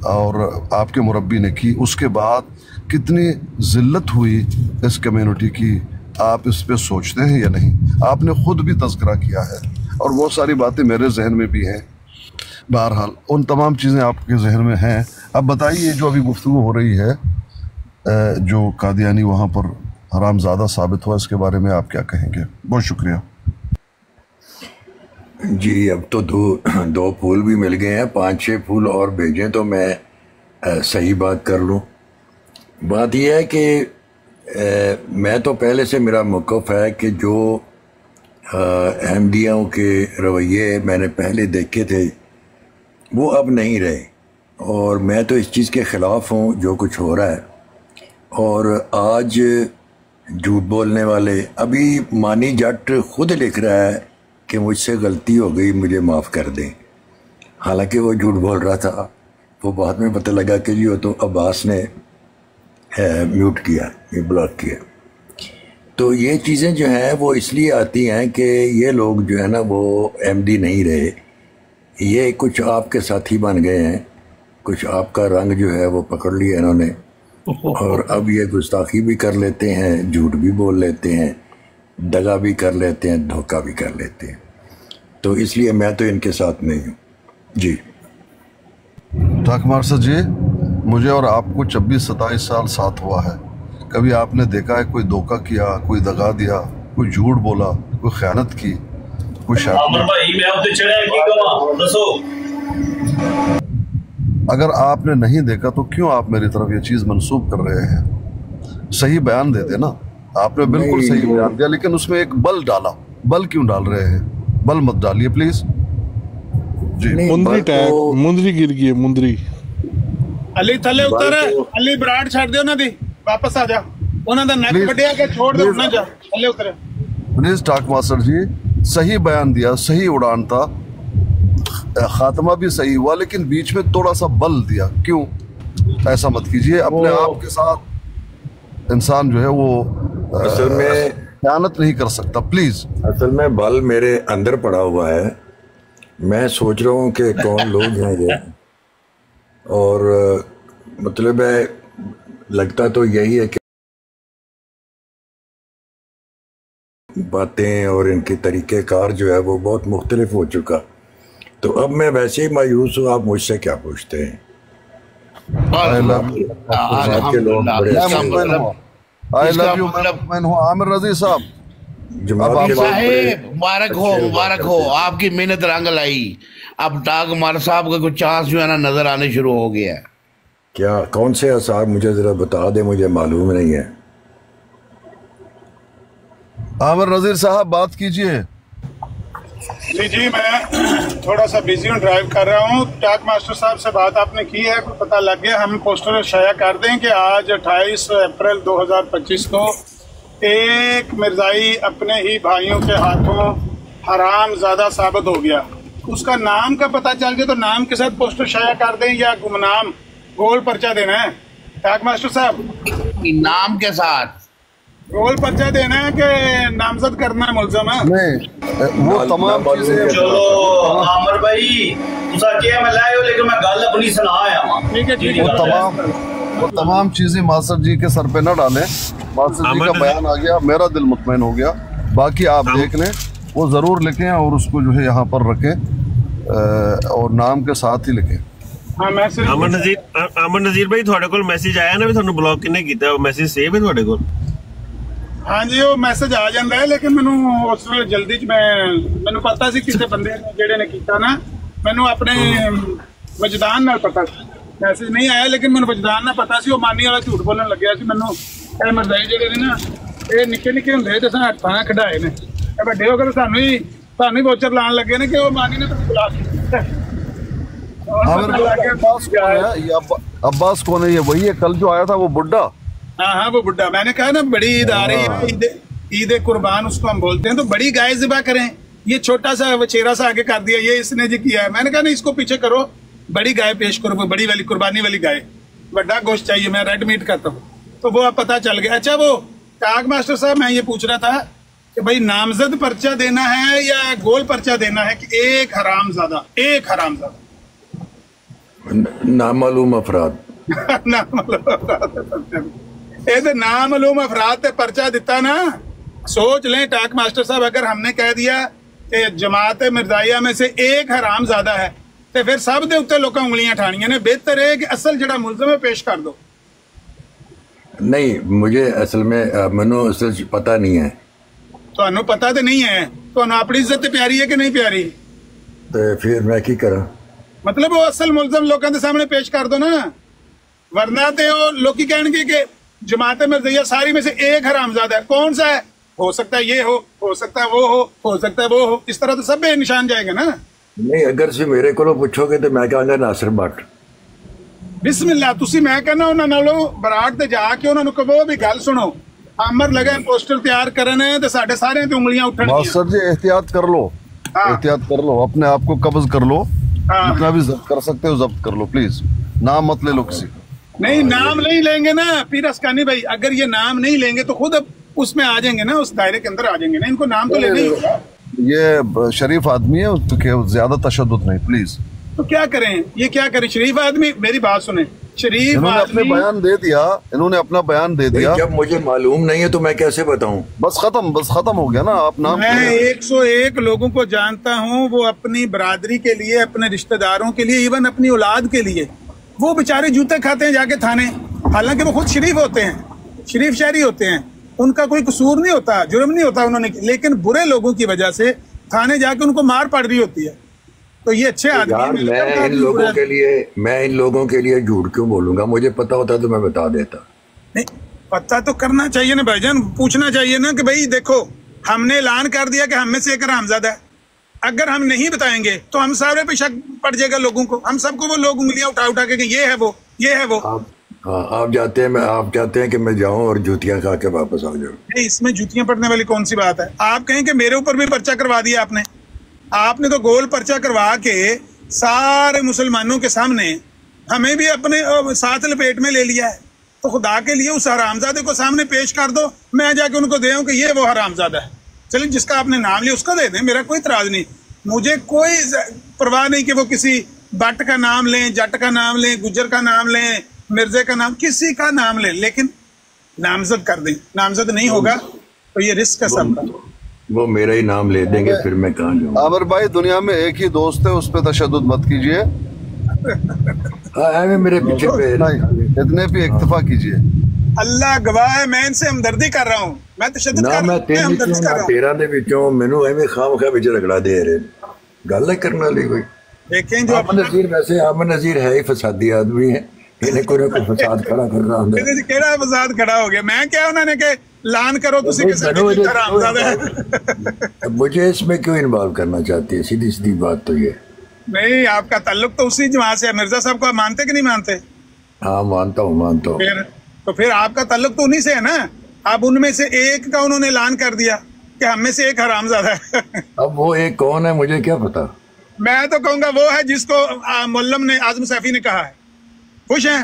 और आपके मुरब्बी ने की, उसके बाद कितनी जिल्लत हुई इस कम्युनिटी की, आप इस पे सोचते हैं या नहीं? आपने खुद भी तज़किरा किया है और बहुत सारी बातें मेरे जहन में भी हैं। बहरहाल उन तमाम चीज़ें आपके जहन में हैं। अब बताइए जो अभी गुफ्तगू हो रही है, जो कादियानी वहाँ पर हरामज़ादा साबित हुआ, इसके बारे में आप क्या कहेंगे? बहुत शुक्रिया
जी। अब तो 2 फूल भी मिल गए हैं, 5-6 फूल और भेजें तो मैं सही बात कर लूँ। बात यह है कि मैं तो पहले से मेरा मौक़िफ़ है कि जो अहमदियों के रवैये मैंने पहले देखे थे वो अब नहीं रहे, और मैं तो इस चीज़ के ख़िलाफ़ हूँ जो कुछ हो रहा है। और आज झूठ बोलने वाले, अभी मानी जट खुद लिख रहा है कि मुझसे गलती हो गई, मुझे माफ़ कर दें, हालांकि वो झूठ बोल रहा था। वो बाद में पता लगा कि जी वो तो अब्बास ने म्यूट किया, ये ब्लॉक किया। तो ये चीज़ें जो हैं वो इसलिए आती हैं कि ये लोग जो है ना वो एमडी नहीं रहे, ये कुछ आपके साथी बन गए हैं, कुछ आपका रंग जो है वो पकड़ लिया इन्होंने, और अब ये गुस्ताखी भी कर लेते हैं, झूठ भी बोल लेते हैं, दगा भी कर लेते हैं, धोखा भी कर लेते हैं। तो इसलिए मैं तो इनके साथ नहीं हूँ जी।
ठाक मार्शल जी, मुझे और आपको 26-27 साल साथ हुआ है, कभी आपने देखा है कोई धोखा किया, कोई दगा दिया, कोई झूठ बोला, कोई खयानत की, कोई अगर आपने नहीं देखा तो क्यों आप मेरी तरफ ये चीज़ मंसूब कर रहे हैं? सही बयान दे देना, आपने बिल्कुल सही बयान दिया, लेकिन उसमें एक बल डाला। बल क्यों डाल रहे हैं? बल मत डालिए प्लीज जी। मुंदरी टैग, मुंदरी गिर गई है, मुंदरी।
अली थले उतर, अली ब्राड छड़ दियो ना दी, वापस आ जा, उन्हां दा नेक कटिया के छोड़ दे ना, जा थले उतर
प्लीज। टाक मास्टर जी सही बयान दिया, सही उड़ान था, खात्मा भी सही हुआ, लेकिन बीच में थोड़ा सा बल दिया। क्यों? ऐसा मत कीजिए, अपने आप के साथ इंसान जो है वो
असल में
खयानत नहीं कर सकता, प्लीज।
असल में बल मेरे अंदर पड़ा हुआ है, मैं सोच रहा हूँ कि कौन लोग हैं ये, और मतलब है लगता तो यही है कि बातें और इनके तरीके कार जो है वो बहुत मुख्तलिफ हो चुका। तो अब मैं वैसे ही मायूस हूँ, आप मुझसे क्या पूछते हैं?
आई लव यू मैं हूँ आमिर नजीर साहब।
साहेब मुबारक हो आपकी मेहनत रंग लाई। अब टाग उमर साहब का कुछ चांस जो है ना नजर आने शुरू हो गया है।
क्या कौन से आसार मुझे जरा बता दे, मुझे मालूम नहीं है।
आमिर नजीर साहब बात कीजिए।
जी मैं थोड़ा सा बिजी हूँ, ड्राइव कर रहा हूँ। टाक मास्टर साहब से बात आपने की है, पता लग गया। हम पोस्टर शाया कर दें कि आज 28 अप्रैल 2025 को एक मिर्जाई अपने ही भाइयों के हाथों हराम ज्यादा साबित हो गया। उसका नाम का पता चल गया तो नाम के साथ पोस्टर शाया कर दें या गुमनाम गोल पर्चा देना है? टाक मास्टर साहब
नाम के साथ
गोल पर्चा देना है कि नामजद करना है मुलजम है?
नहीं वो तमाम चीजें।
चलो आमिर भाई तुसा क्या मैं लाए हो, लेकिन मैं गल अपनी सुना आया।
ठीक है
वो तमाम चीजें मास्टर जी के सर पे न डालें। मास्टर जी का बयान आ गया, मेरा दिल मुतमईन हो गया। बाकी आप देख लें, वो जरूर लिखें और उसको जो है यहाँ पर रखें और नाम के साथ ही लिखें।
अमन नजीर भाई थोड़े को मैसेज आया ना भी थानू ब्लॉक किने कीता, वो मैसेज सेव है थोड़े को?
हाँ जी वो मैसेज आ जाता है, लेकिन मैनू उस वे जल्दी च मैनू पता सी किसी बंदे जेड़े ने कीता ना, मैनू अपने वजदान नाल पता सी। मैसेज नहीं आया लेकिन मैनू वजदान नाल पता सी। वो मानी वाला झूठ बोलने लग्या सी। मैनू ए मरदाई जेड़े ने ना ये निक्के निक्के हुंदे ते सां हत्थां खड़ाए ने, ए वड्डे हो के सानू ही वोचर लाण लगे ने कि वो मानी ने तुम बुला
अब्बास कौन है? ये वही है कल जो आया था वो बुड्ढा।
हाँ वो बुड्ढा। मैंने कहा ना बड़ी ईद आ रही है, ईद कुर्बान उसको हम बोलते हैं, तो बड़ी गाय ज़िबा करें। ये छोटा सा वचेरा सा आगे कर दिया, ये इसने जी किया है। मैंने कहा नहीं इसको पीछे करो, बड़ी गाय पेश करो, बड़ी वाली कुर्बानी वाली गाय, बड़ा गोश्त चाहिए, मैं रेड मीट करता हूँ। तो वो अब पता चल गया। अच्छा वो टाग मास्टर साहब मैं ये पूछ रहा था कि भाई नामजद पर्चा देना है या गोल पर्चा देना है कि एक हरामजादा
नामालूम अफराद
नामालूम अफराद ते पर्चा दिता ना। सोच लें टाक मास्टर साहब, अगर हमने कह दिया कि जमात मिर्जाइया में से एक हराम ज्यादा है तो फिर सब दे उत्ते लोकां उंगलियां ठाणियां ने। बेहतर है कि असल जड़ा मुलजम है पेश कर दो।
नहीं मुझे असल में मनो असल पता नहीं है।
तो पता तो नहीं है तो अपनी इज्जत प्यारी है कि नहीं प्यारी?
तो फिर मैं की करा?
मतलब वो असल मुलजम लोगों के सामने पेश कर दो ना, वरना तो लोग कहेंगे कि जमात मिर्ज़ाइया सारी में से एक हरामजादा है। कौन सा है? हो सकता है ये हो सकता है वो हो सकता है वो हो। इस तरह तो सब निशान जाएंगे ना।
नहीं अगर से मेरे को पूछोगे तो मैं कहूँगा नासिर भट्ट।
बिस्मिल्लाह तुसी मैं कहना उन्होंने नालों बरात ते जाके उन्होंने कहो भी गल सुनो, आमर लगे पोस्टर तैयार करने तो साढ़े सारे ते उंगलियां उठन।
मास्टर जी एहतियात कर लो, एहतियात कर लो, अपने आप को कब्ज कर लो, जितना भी जब्त कर सकते हो जब्त कर लो प्लीज। नाम मत ले लो किसी का।
नहीं नाम नहीं लेंगे ना पीर अस्कानी भाई, अगर ये नाम नहीं लेंगे तो खुद अब उसमें आ जाएंगे ना, उस दायरे के अंदर आ जाएंगे ना। इनको नाम तो लेना ही होगा।
ये शरीफ आदमी है तो ज्यादा तशद्दुद नहीं प्लीज।
तो क्या करें, ये क्या करें? शरीफ आदमी, मेरी बात सुने, शरीफ
इन्होंने अपने बयान दे दिया, इन्होंने अपना बयान दे दिया।
जब मुझे मालूम नहीं है तो मैं कैसे बताऊं?
बस खत्म हो गया ना। आप नाम
मैं 101 लोगों को जानता हूं, वो अपनी बरादरी के लिए, अपने रिश्तेदारों के लिए, इवन अपनी औलाद के लिए वो बेचारे जूते खाते हैं जाके थाने। हालांकि वो खुद शरीफ होते हैं, शरीफ शहरी होते हैं, उनका कोई कसूर नहीं होता, जुर्म नहीं होता उन्होंने, लेकिन बुरे लोगों की वजह से थाने जाके उनको मार पड़ रही होती है। तो ये अच्छे आदमी।
मैं इन लोगों के लिए झूठ क्यों बोलूंगा? मुझे पता होता तो मैं बता देता।
नहीं पता तो करना चाहिए ना भाईजान, पूछना चाहिए ना कि भाई देखो हमने ऐलान कर दिया कि हम में से एक हरामजादा है। अगर हम नहीं बताएंगे तो हम सारे पे शक पड़ जाएगा लोगों को, हम सबको वो लोग उंगलियां उठा उठा के ये है वो, ये है वो।
आप चाहते हैं कि मैं जाऊं और जूतियां खा के वापस आ जाऊं?
नहीं इसमें जूतियां पड़ने वाली कौन सी बात है? आप कहें कि मेरे ऊपर भी पर्चा करवा दिया आपने तो गोल पर्चा करवा के सारे मुसलमानों के सामने हमें भी अपने साथ लपेट में ले लिया है। तो खुदा के लिए उस हरामजादे को सामने पेश कर दो, मैं जाके उनको दे कि ये वो हरामजादा है। चलिए जिसका आपने नाम लिया उसका दे दें, मेरा कोई इतराज नहीं, मुझे कोई परवाह नहीं कि वो किसी बट का नाम लें, जट का नाम लें, गुजर का नाम लें, मिर्जे का नाम, किसी का नाम लें, लेकिन नामजद कर दें। नामजद नहीं होगा तो ये रिस्क है सबका।
वो मेरा ही नाम ले देंगे फिर मैं कहाँ जाऊँ?
आमिर भाई दुनिया में एक ही दोस्त है, उस पर तशद्दुद मत कीजिए।
मेरे पीछे पे
इतने भी इक्तफा कीजिए।
अल्लाह गवाह है, मैं इनसे हमदर्दी कर रहा हूँ, मैं तशद्दुद कर रहा हूँ, मैं हमदर्दी कर रहा हूँ।
13 ਦੇ ਵਿੱਚੋਂ ਮੈਨੂੰ ਐਵੇਂ ਖਾਮ-ਖਾ ਵਿੱਚ ਰਗੜਾ ਦੇ ਰਹੇ, ਗੱਲ ਹੈ ਕਰਨ ਵਾਲੀ ਕੋਈ।
देखें जो
अमन नज़ीर, वैसे अमन नज़ीर है ही फसादी आदमी है, इन्हें कोई फसाद खड़ा कर रहा है।
केड़ा फसाद खड़ा हो गया? मैं क्या उन्होंने के लान करो तुसी किसी की हरामजादा है।
मुझे इसमें क्यों इन्वॉल्व करना चाहती है? सीधी सीधी बात तो ये
नहीं, आपका ताल्लुक तो उसी जमात से है। मिर्जा साहब को आप मानते कि नहीं मानते?
हाँ मानता हूँ।
फिर आपका ताल्लुक तो उन्हीं से है ना। अब उनमें से एक का उन्होंने ऐलान कर दिया कि हम में से एक हरामजादा है।
अब वो एक कौन है मुझे क्या पता?
मैं तो कहूंगा वो है जिसको मुल्लम ने, आजम सैफी ने कहा है। खुश हैं?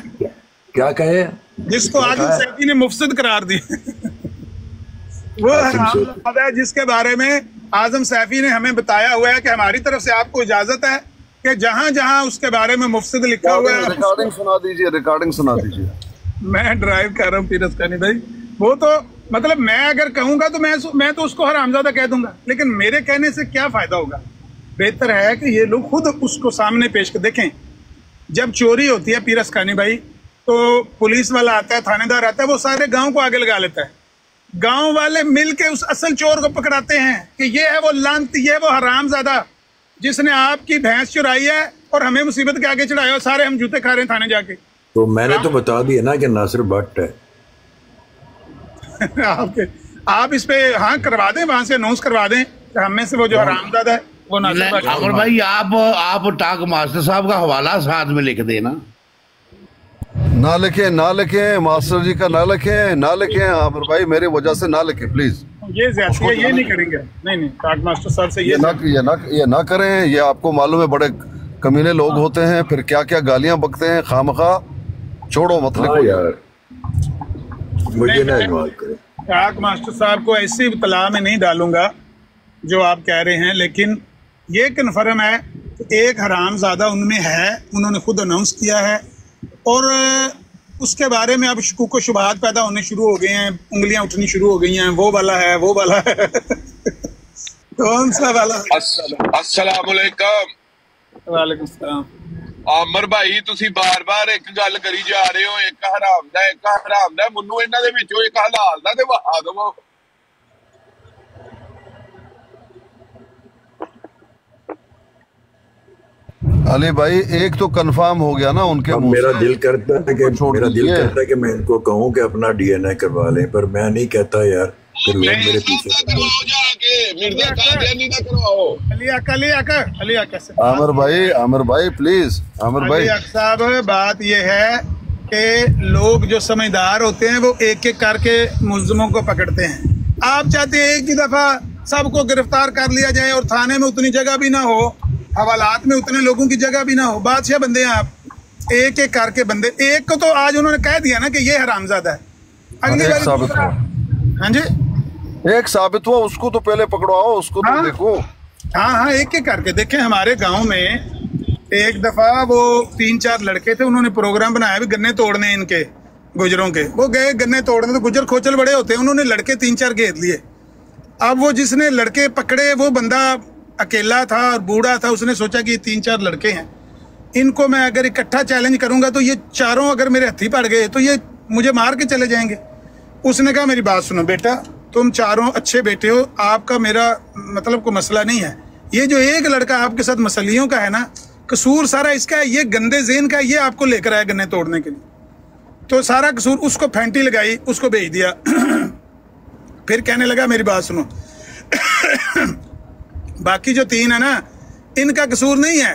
क्या कहे?
जिसको आजम सैफी ने मुफसिद करार दी वो हरामजादा है, जिसके बारे में आजम सैफी ने हमें बताया हुआ है कि हमारी तरफ से आपको इजाजत है कि जहां जहां उसके बारे में मुफसिद लिखा हुआ है।
रिकॉर्डिंग सुना दीजिए, रिकॉर्डिंग सुना दीजिए।
मैं ड्राइव कर रहा हूँ पीरस कानी भाई, वो तो मतलब मैं अगर कहूंगा तो मैं तो उसको हरामजादा कह दूंगा, लेकिन मेरे कहने से क्या फायदा होगा? बेहतर है कि ये लोग खुद उसको सामने पेश कर देखें। जब चोरी होती है पीरस कानी भाई, तो पुलिस वाला आता है, थानेदार आता है, वो सारे गांव को आगे लगा लेता है। गांव वाले मिलके उस असल चोर को पकड़ाते हैं कि ये है वो लानती, ये है वो हरामजादा जिसने आपकी भैंस चुराई है और हमें मुसीबत के आगे चढ़ाया, और सारे हम जूते खा रहे हैं थाने जाके।
तो मैंने तो बता दिया ना कि नासिर भट्ट है।
आप इस पे हाँ करवा दें, वहां से अनाउंस करवा दें कि हमें से वो जो हरामजादा है वो नासिर भट्ट।
अगर भाई आप टाक मास्टर साहब का हवाला साथ में लिख देना।
ना लिखे मास्टर जी का, ना लिखे आमिर भाई, मेरी वजह से ना लिखे प्लीज।
ये ज्यादती है, ये नहीं करेंगे। नहीं टाक मास्टर साहब से ये
ना करें। ये आपको मालूम है बड़े कमीने लोग होते हैं, फिर क्या क्या गालियां बकते हैं खामखा। छोड़ो मत लिखो यार,
मुझे ना इन्वॉल्व करें।
टाक मास्टर साहब को ऐसी इब्तला में नहीं डालूंगा जो आप कह रहे हैं, लेकिन ये कन्फर्म है एक हरामजादा उनमें है, उन्होंने खुद अनाउंस किया है, और उसके बारे में अब शुकूक व शुबहात पैदा होने शुरू हो गए हैं, उंगलियां उठनी शुरू हो गई हैं। वो वाला है कौन सा वाला?
अस्सलाम वालेकुम।
वालेकुम सलाम।
आमर भाई ਤੁਸੀਂ ਬਾਰ-ਬਾਰ ਇੱਕ ਗੱਲ ਕਰੀ ਜਾ ਰਹੇ ਹੋ, ਇੱਕ ਹਰਾਮ ਦਾ ਮੈਨੂੰ ਇਹਨਾਂ ਦੇ ਵਿੱਚੋਂ ਇੱਕ ਹਲਾਲ ਦਾ ਤੇ ਵਹਾ ਦਵੋ।
अली भाई एक तो कंफर्म हो गया ना उनके मुंह से।
मेरा दिल करता है कि मैं इनको कहूं कि अपना डीएनए करवा लें, पर मैं नहीं कहता यार, फिर लोग मेरे पीछे
आमिर भाई प्लीज, आमिर भाई
साहब, बात ये है कि लोग जो समझदार होते हैं वो एक एक करके मुल्जिमों को पकड़ते हैं। आप चाहते हैं एक ही दफा सबको गिरफ्तार कर लिया जाए और थाने में उतनी जगह भी ना हो, हवालात में उतने लोगों की जगह भी ना हो। बादशाह बंदे हैं आप, एक एक करके बंदे। एक को तो आज उन्होंने कह दिया ना कि ये हरामजादा है, अगली बार हाँ जी
एक साबित हुआ, उसको तो पहले पकड़वाओ, उसको तो देखो।
हाँ एक एक करके देखें। हमारे गांव में एक दफा वो 3-4 लड़के थे, उन्होंने प्रोग्राम बनाया भी गन्ने तोड़ने इनके गुजरों के। वो गए गन्ने तोड़ने, तो गुजर खोचल बड़े होते हैं, उन्होंने लड़के 3-4 घेर लिए। अब वो जिसने लड़के पकड़े वो बंदा अकेला था और बूढ़ा था, उसने सोचा कि 3-4 लड़के हैं, इनको मैं अगर इकट्ठा चैलेंज करूंगा तो ये चारों अगर मेरे हत्थी पड़ गए तो ये मुझे मार के चले जाएंगे। उसने कहा मेरी बात सुनो बेटा, तुम चारों अच्छे बेटे हो, आपका मेरा मतलब कोई मसला नहीं है, ये जो एक लड़का आपके साथ मसलियों का है ना, कसूर सारा इसका है, ये गंदे ज़हन का, ये आपको लेकर आया गन्ने तोड़ने के लिए, तो सारा कसूर उसको फैंटी लगाई, उसको भेज दिया। फिर कहने लगा मेरी बात सुनो, बाकी जो 3 है ना, इनका कसूर नहीं है,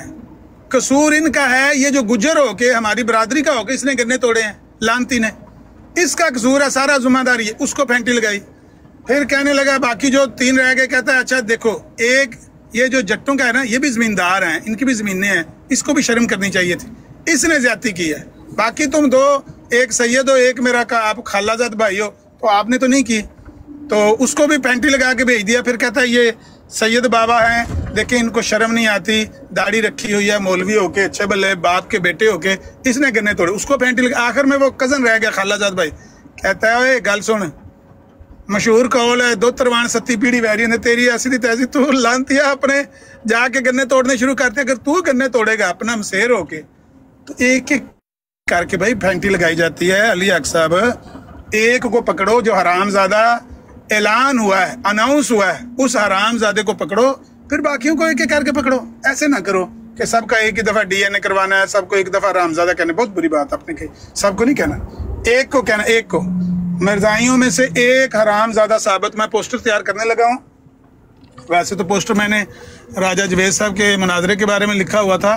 कसूर इनका है, ये जो गुजर हो के हमारी बरादरी का हो के इसने गन्ने तोड़े हैं, लानती ने, इसका कसूर है, सारा जिम्मेदारी है, उसको फैंटी लगाई। फिर कहने लगा बाकी जो 3 रह गए, कहता है अच्छा देखो, एक ये जो जट्टों का है ना, ये भी जमींदार हैं, इनकी भी जमीनें हैं, इसको भी शर्म करनी चाहिए थी, इसने ज्यादती की है। बाकी तुम 2, एक सैयद हो, एक मेरा का आप खालाजाद भाई हो, तो आपने तो नहीं की, तो उसको भी फैंटी लगा के भेज दिया। फिर कहता है ये सैयद बाबा हैं, देखें इनको शर्म नहीं आती, दाढ़ी रखी हुई है, मौलवी होके, अच्छे भले बाप के बेटे होके, इसने गन्ने तोड़े, उसको फैंटी लगा। आखिर में वो कजन रह गया खालाजाद भाई, कहता है गल सुन, मशहूर कौल है, 2 तरवान 7 पीढ़ी वैरी ने तेरी ऐसी थी तैसी, तू लानतिया अपने जाके गन्ने तोड़ने शुरू करते। अगर तू गन्ने तोड़ेगा अपना मसेर होके, तो एक एक करके भाई फैंटी लगाई जाती है। अली हक साहब, एक को पकड़ो जो हरामजादा ऐलान हुआ है, अनाउंस हुआ है, उस हरामजादे को पकड़ो, फिर बाकियों को एक एक करके पकड़ो। ऐसे ना करो कि सबका एक ही दफा DNA करवाना है, सबको एक दफा हरामजादा कहना। बहुत बुरी बात आपने कही, सबको नहीं कहना, एक को कहना, एक को। मिर्जाइयों में से एक हरामजादा साबित। मैं पोस्टर तैयार करने लगा हूँ। वैसे तो पोस्टर मैंने राजा जवेद साहब के मुनाजरे के बारे में लिखा हुआ था,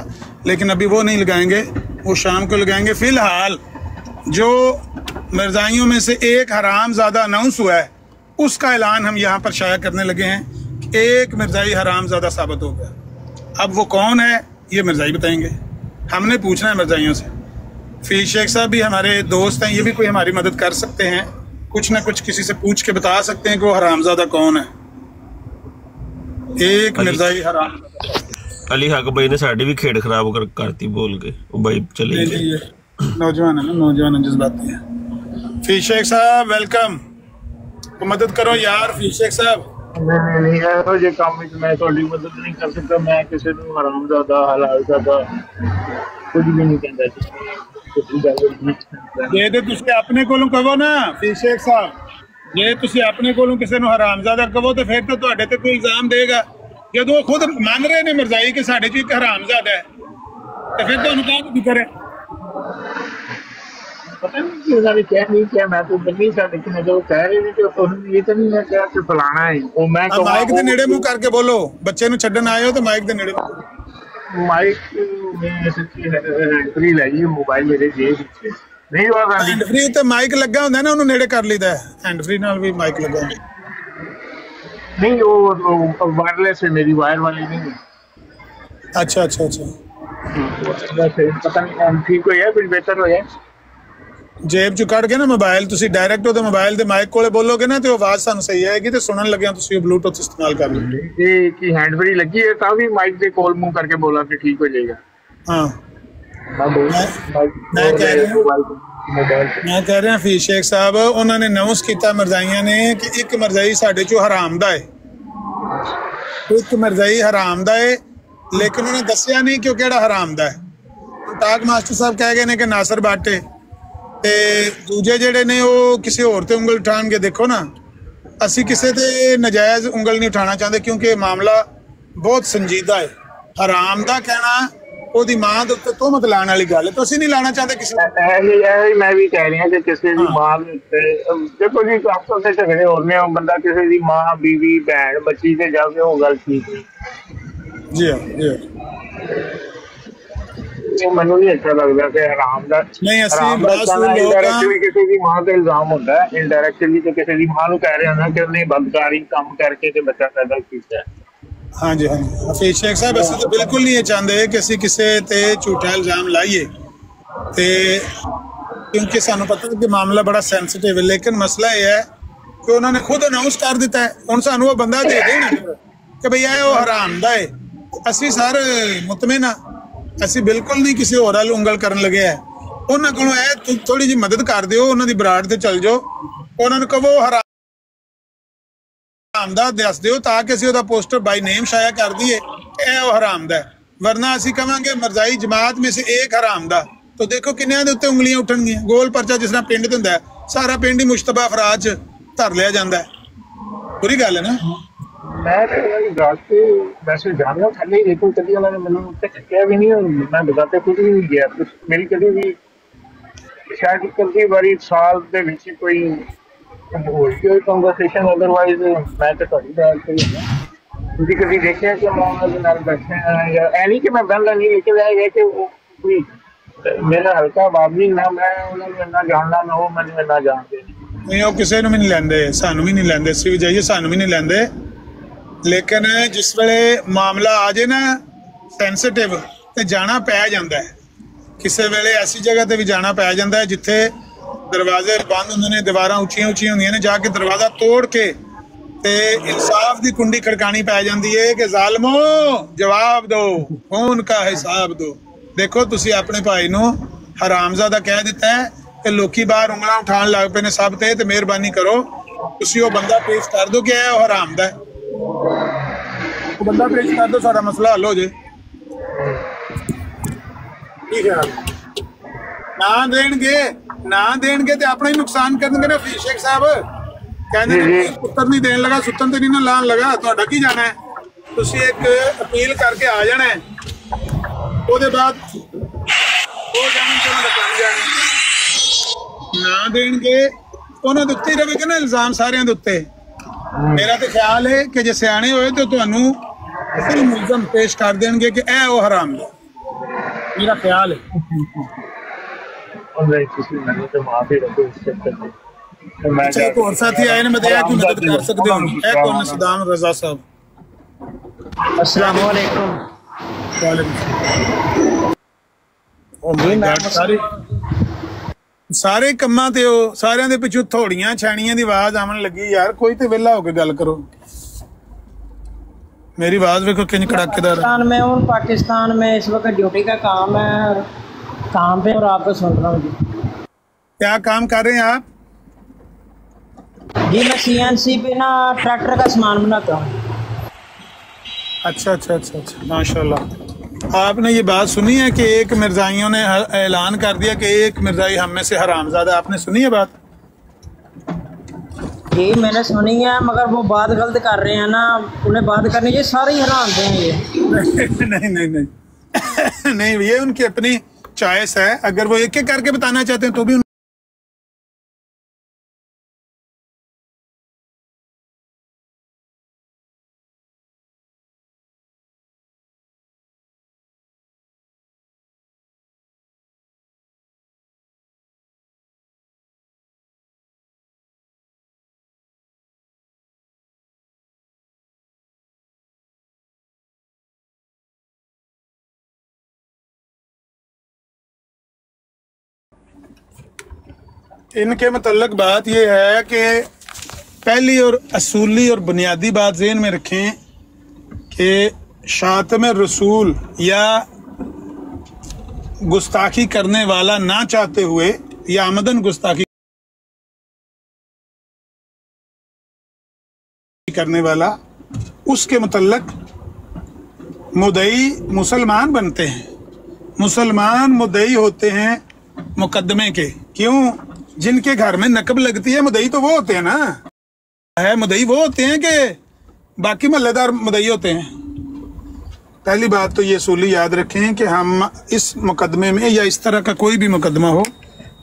लेकिन अभी वो नहीं लगाएंगे, वो शाम को लगाएंगे। फिलहाल जो मिर्जाइयों में से एक हरामजादा अनाउंस हुआ है, उसका ऐलान हम यहाँ पर शाया करने लगे हैं। एक मिर्जाई हरामजादा साबित हो गया। अब वो कौन है ये मिर्जाई बताएंगे, हमने पूछना है मिर्जाइयों से। फीस शेख साहब भी हमारे दोस्त हैं, ये भी कोई हमारी मदद कर सकते हैं, कुछ ना कुछ किसी से पूछ के बता सकते हैं कि वो हरामजादा कौन है। एक मिर्जाई हरामजादा।
अली हक भाई ने साड़ी भी खेड़ खराब करती बोल के, वो भाई चले गए।
नौजवान है ना, नौजवान जज्बाती है। फीस शेख साहब वेलकम, तो मदद करो यार फीस शेख साहब।
नहीं ਇਹੋ ਜਿਹੇ ਕੰਮ ਵਿੱਚ ਮੈਂ ਤੁਹਾਡੀ ਮਦਦ ਨਹੀਂ ਕਰ ਸਕਦਾ। ਮੈਂ ਕਿਸੇ ਨੂੰ ਹਰਾਮਜ਼ਾਦਾ ਹਲਾਲਜ਼ਾਦਾ ਕੁਝ ਵੀ ਨਹੀਂ ਕਹਿੰਦਾ ਜੀ।
ਜੇ ਤੇ ਤੁਸੀਂ ਆਪਣੇ ਕੋਲੋਂ ਕਹੋ ਨਾ ਫੀਸ ਸ਼ੇਖ ਸਾਹਿਬ, ਜੇ ਤੁਸੀਂ ਆਪਣੇ ਕੋਲੋਂ ਕਿਸੇ ਨੂੰ ਹਰਾਮਜ਼ਾਦਾ ਕਹੋ ਤੇ ਫਿਰ ਤਾਂ ਤੁਹਾਡੇ ਤੇ ਕੋਈ ਇਲਜ਼ਾਮ ਦੇਗਾ। ਜਦੋਂ ਉਹ ਖੁਦ ਮੰਨ ਰਹੇ ਨੇ ਮਿਰਜ਼ਾਈ ਕਿ ਸਾਡੇ 'ਚ ਇੱਕ ਹਰਾਮਜ਼ਾਦਾ ਹੈ, ਤੇ ਫਿਰ ਤੁਹਾਨੂੰ ਕਾਹਦੀ ਫਿਕਰ ਹੈ?
पता नहीं उन्होंने क्या नहीं किया, मैं तो नहीं था, लेकिन जो कह रहे थे कि उन्होंने ये तो नहीं है क्या कि फलाना है वो। मैं
माइक दे नेड़े मुंह करके बोलो, बच्चे नु छड्डन आए हो तो माइक दे नेड़े।
माइक में सच्ची हैंड-फ्री लगी मोबाइल मेरे जेब ਵਿੱਚ नहीं हो रहा।
हैंड फ्री ਤੇ ਮਾਈਕ ਲੱਗਾ ਹੁੰਦਾ ਨਾ, ਉਹਨੂੰ ਨੇੜੇ ਕਰ ਲਈਦਾ। ਹੈਂਡ ਫ੍ਰੀ ਨਾਲ ਵੀ ਮਾਈਕ ਲੱਗਾ ਹੁੰਦਾ
नहीं, वो वायरलेस है मेरी, वायर वाली नहीं है।
अच्छा अच्छा अच्छा,
पता नहीं ठीक हो या कुछ बेहतर हो जाए।
जेब चो कट के ना मोबाइल, तुसी डायरेक्ट ਉਹਦੇ मोबाइल ਦੇ ਮਾਈਕ ਕੋਲੇ ਬੋਲੋਗੇ ਨਾ ਤੇ ਆਵਾਜ਼ ਸਾਨੂੰ ਸਹੀ ਆਏਗੀ ਤੇ ਸੁਣਨ ਲੱਗਿਆ ਤੁਸੀਂ ਬਲੂਟੁੱਥ ਇਸਤੇਮਾਲ ਕਰ ਲਓ।
ਇਹ ਕੀ ਹੈਂਡ ਫ੍ਰੀ ਲੱਗੀ ਹੈ ਤਾਂ ਵੀ ਮਾਈਕ ਦੇ ਕੋਲ ਮੂੰਹ ਕਰਕੇ ਬੋਲਾ ਕਿ ਠੀਕ ਹੋ ਜਾਏਗਾ।
ਹਾਂ ਮੈਂ ਕਹਿ ਰਿਹਾ ਫੀਸ ਸ਼ੇਖ ਸਾਹਿਬ, ਉਹਨਾਂ ਨੇ ਅਨਾਉਂਸ ਕੀਤਾ ਮਿਰਜ਼ਾਈਆਂ ਨੇ ਕਿ ਇੱਕ ਮਿਰਜ਼ਾਈ ਸਾਡੇ ਚੋਂ ਹਰਾਮ ਦਾ ਹੈ, ਇੱਕ ਮਿਰਜ਼ਾਈ ਹਰਾਮ ਦਾ ਹੈ, ਲੇਕਿਨ ਉਹਨੇ ਦੱਸਿਆ ਨਹੀਂ ਕਿ ਉਹ ਕਿਹੜਾ ਹਰਾਮ ਦਾ ਹੈ। ਟਾਕ ਮਾਸਟਰ ਸਾਹਿਬ ਕਹਿ ਗਏ ਨੇ ਕਿ ਨਾਸਰ ਬਾਟੇ ਤੇ ਦੂਜੇ ਜਿਹੜੇ ਨੇ ਉਹ ਕਿਸੇ ਹੋਰ ਤੇ ਉਂਗਲ ਉਠਾਣਗੇ। ਦੇਖੋ ਨਾ, ਅਸੀਂ ਕਿਸੇ ਤੇ ਨਜਾਇਜ਼ ਉਂਗਲ ਨਹੀਂ ਉਠਾਣਾ ਚਾਹੁੰਦੇ, ਕਿਉਂਕਿ ਇਹ ਮਾਮਲਾ ਬਹੁਤ ਸੰਜੀਦਾ ਹੈ। ਹਰਾਮ ਦਾ ਕਹਿਣਾ ਉਹਦੀ ਮਾਂ ਦੇ ਉੱਤੇ ਤੋਹਮਤ ਲਾਉਣ ਵਾਲੀ ਗੱਲ ਹੈ, ਤਾਂ ਅਸੀਂ ਨਹੀਂ ਲਾਣਾ ਚਾਹੁੰਦੇ ਕਿਸੇ ਨੂੰ।
ਮੈਂ ਵੀ ਕਹਿ ਰਿਹਾ ਕਿ ਕਿਸੇ ਦੀ ਮਾਂ ਦੇ ਉੱਤੇ ਦੇਖੋ ਜੀ, ਆਪਸ ਵਿੱਚ ਝਗੜੇ ਹੋ ਰਹੇ ਹੋ, ਬੰਦਾ ਕਿਸੇ ਦੀ ਮਾਂ, ਬੀਵੀ, ਭੈਣ, ਬੱਚੀ ਤੇ ਜਾਵੇ, ਉਹ ਗੱਲ ਠੀਕ ਨਹੀਂ।
ਜੀ ਹਾਂ ਜੀ ਹਾਂ,
ਮੈਨੂੰ ਨਹੀਂ ਅੱਛਾ ਲੱਗਦਾ ਕਿ ਹਰਾਮ ਦਾ
ਨਹੀਂ। ਅਸੀਂ
ਇਨਡਾਇਰੈਕਟਲੀ ਕਿਸੇ ਦੀ ਮਾਂ ਤੇ ਇਲਜ਼ਾਮ ਹੁੰਦਾ ਹੈ, ਇਨਡਾਇਰੈਕਟਲੀ ਤੇ ਕਿਸੇ ਦੀ ਮਾਂ ਨੂੰ ਕਹਿ ਰਿਹਾ ਨਾ ਕਿ ਉਹਨੇ ਬਦਕਾਰੀ ਕੰਮ ਕਰਕੇ ਤੇ ਬੱਚਾ ਪੈਦਾ ਕੀਤਾ।
ਹਾਂਜੀ ਹਾਂਜੀ ਹਫੀਜ਼ ਸ਼ੇਖ ਸਾਹਿਬ, ਅਸੀਂ ਤਾਂ ਬਿਲਕੁਲ ਨਹੀਂ ਇਹ ਚਾਹੁੰਦੇ ਕਿ ਅਸੀਂ ਕਿਸੇ ਤੇ ਝੂਠਾ ਇਲਜ਼ਾਮ ਲਾਈਏ, ਤੇ ਕਿਉਂਕਿ ਸਾਨੂੰ ਪਤਾ ਕਿ ਮਾਮਲਾ ਬੜਾ ਸੈਂਸਿਟਿਵ ਹੈ। ਲੇਕਿਨ ਮਸਲਾ ਇਹ ਹੈ ਕਿ ਉਹਨਾਂ ਨੇ ਖੁਦ ਅਨਾਉਂਸ ਕਰ ਦਿੱਤਾ ਹੈ, ਹੁਣ ਸਾਨੂੰ ਉਹ ਬੰਦਾ ਦੇ ਦੇਣ ਕਿ ਭਈ ਇਹ ਉਹ ਹਰਾਮ ਦਾ ਹੈ। ਅਸੀਂ ਸਰ ਮੁਤਮਿਨ ਹਾਂ, ਅਸੀਂ ਬਿਲਕੁਲ ਨਹੀਂ ਕਿਸੇ ਹੋਰ ਵੱਲ ਉਂਗਲ ਕਰਨ ਲੱਗੇ ਹੈ। ਉਹਨਾਂ ਕੋਲੋਂ ਇਹ ਥੋੜੀ ਜਿਹੀ ਮਦਦ ਕਰ ਦਿਓ, ਉਹਨਾਂ ਦੀ ਬਰਾੜ ਤੇ ਚੱਲ ਜਾਓ, ਉਹਨਾਂ ਨੂੰ ਕਹੋ ਹਰਾਮ ਦਾ ਦੱਸ ਦਿਓ, ਤਾਂ ਕਿ ਅਸੀਂ ਉਹਦਾ ਪੋਸਟਰ ਬਾਈ ਨੇਮ ਸ਼ਾਇਆ ਕਰ ਦਈਏ ਕਿ ਇਹ ਉਹ ਹਰਾਮ ਦਾ ਹੈ। ਵਰਨਾ ਅਸੀਂ ਕਹਾਂਗੇ ਮਰਜ਼ਾਈ ਜਮਾਤ में से एक ਹਰਾਮ ਦਾ, ਤਾਂ ਦੇਖੋ ਕਿੰਨਿਆਂ ਦੇ ਉੱਤੇ ਉਂਗਲੀਆਂ ਉੱਠਣਗੀਆਂ। ਗੋਲ ਪਰਚਾ ਜਿਸ ਤਰ੍ਹਾਂ ਪਿੰਡ ਤੇ ਹੁੰਦਾ, ਸਾਰਾ ਪਿੰਡ ਹੀ ਮੁਸ਼ਤਬਾ ਅਫਰਾਦ 'ਚ ਧਰ ਲਿਆ ਜਾਂਦਾ ਹੈ। ਬੁਰੀ ਗੱਲ ਹੈ ਨਾ।
मैं रात से वैसे जानना था नहीं, लेकिन कभी उन्होंने मैंने क्या भी नहीं, और मैं बताते कुछ भी नहीं गया। कुछ मेरी कभी भी शायद कभी बारी साल के विच कोई कन्वर्सेशन, अदरवाइज मैं तो थोड़ी बात कभी कभी देखा कि मैं उन्होंने नाल बैठे या ऐ नहीं कि मैं बहला नहीं, लेकिन यह है कि वो कोई मेरा हल्का बाबी ना, मैं उन्होंने इन्ना जानना ना वो मैंने इन्ना जानते
नहीं। वो किसी ਨੂੰ ਵੀ ਨਹੀਂ ਲੈਂਦੇ, ਸਾਨੂੰ ਵੀ ਨਹੀਂ ਲੈਂਦੇ, ਅਸੀਂ ਵੀ ਜਾਈਏ ਸਾਨੂੰ ਵੀ ਨਹੀਂ ਲੈਂਦੇ। ਲੇਕਿਨ ਜਿਸ ਵੇਲੇ ਮਾਮਲਾ ਆ ਜੇ ਨਾ ਸੈਂਸਿਟਿਵ, ਤੇ ਜਾਣਾ ਪੈ ਜਾਂਦਾ ਹੈ। ਕਿਸੇ ਵੇਲੇ ਐਸੀ ਜਗ੍ਹਾ ਤੇ ਵੀ ਜਾਣਾ ਪੈ ਜਾਂਦਾ ਹੈ ਜਿੱਥੇ ਦਰਵਾਜ਼ੇ ਬੰਦ ਹੁੰਦੇ ਨੇ, ਦੀਵਾਰਾਂ ਉੱਚੀਆਂ ਉੱਚੀਆਂ ਹੁੰਦੀਆਂ ਨੇ, ਜਾ ਕੇ ਦਰਵਾਜ਼ਾ ਤੋੜ ਕੇ ਤੇ ਇਨਸਾਫ ਦੀ ਕੁੰਡੀ ਖੜਕਾਣੀ ਪੈ ਜਾਂਦੀ ਹੈ ਕਿ ਜ਼ਾਲਮੋ ਜਵਾਬ ਦਿਓ, ਖੂਨ ਦਾ ਹਿਸਾਬ ਦਿਓ। ਦੇਖੋ ਤੁਸੀਂ ਆਪਣੇ ਭਾਈ ਨੂੰ ਹਰਾਮਜ਼ਾਦਾ ਕਹਿ ਦਿੱਤਾ ਹੈ ਤੇ ਲੋਕੀ ਬਾਹਰ ਉਂਗਲਾਂ ਉਠਾਉਣ ਲੱਗ ਪਏ ਨੇ ਸਭ ਤੇ ਮਿਹਰਬਾਨੀ ਕਰੋ ਤੁਸੀਂ ਉਹ ਬੰਦਾ ਪੇਸ਼ ਕਰ ਦਿਓ ਕਿ ਇਹ ਉਹ ਹਰਾਮ ਦਾ ਹੈ। ਉਹ ਬੰਦਾ ਪੇਸ਼ ਕਰ ਦਿਓ, ਸਾਡਾ ਮਸਲਾ ਹੱਲ ਹੋ ਜੇ। ਠੀਕ ਹੈ, ਨਾ ਦੇਣਗੇ ना देंगे तो अपना ही नुकसान करेंगे ना। शेख साहब कहते हैं पुत्र नहीं देने लगा सुतन तो नहीं ना लान लगा, तो की जाना है। तुसी एक अपील करके आ जाना है, ਉਹਦੇ ਬਾਅਦ हो जाने तो बता जाने ना देंगे उन्होंने उत्ते ही रहेगा ना इल्जाम सारे दे उत्ते। मेरा तो ख्याल है कि जे सियाने होए तो तुहानू कोई मुलजम पेश कर देंगे कि ए वो हराम है, मेरा ख्याल है। अच्छा एक और साथी आए ने बताया कि मदद कर सकते हो। ए कौन है? सदाम रजा साहब।
अस्सलाम वालेकुम।
सारे कम्मां ते हो, सारियां दे पिछू थोड़ियां छाणियां दी आवाज आवन लगी यार, कोई ते वेला होके गल करो। मेरी आवाज देखो किंज कड़ाकेदार है।
पाकिस्तान में इस वक्त ड्यूटी का काम है, काम पे और आपको सुन रहा हूँ जी।
क्या काम कर रहे हैं आप?
जी मैं CNC पे ना ट्रैक्टर का सामान बनाता हूँ।
अच्छा अच्छा अच्छा अच्छा, माशाल्लाह। आपने ये बात सुनी है कि एक मिर्जाइयों ने ऐलान कर दिया कि एक मिर्जाई हम में से हरामजादा, आपने सुनी है बात?
जी मैंने सुनी है, मगर वो बात गलत कर रहे हैं ना, उन्हें बात करनी चाहिए, सारे ही हराम हैं ये।
नहीं नहीं नहीं नहीं, ये उनकी अपनी चॉइस है। अगर वो एक एक करके बताना चाहते हैं तो भी इनके मतलब बात यह है कि पहली और असूली और बुनियादी बात ज़हन में रखें कि शातम रसूल या गुस्ताखी करने वाला ना चाहते हुए या आमदन गुस्ताखी करने वाला, उसके मतलब मुदई मुसलमान बनते हैं। मुसलमान मुदई होते हैं मुकदमे के। क्यों? जिनके घर में नकब लगती है मुदई तो वो होते हैं ना, है मुदई वो होते हैं कि बाकी महल्लेदार मुदई होते हैं। पहली बात तो ये सूली याद रखें कि हम इस मुकदमे में या इस तरह का कोई भी मुकदमा हो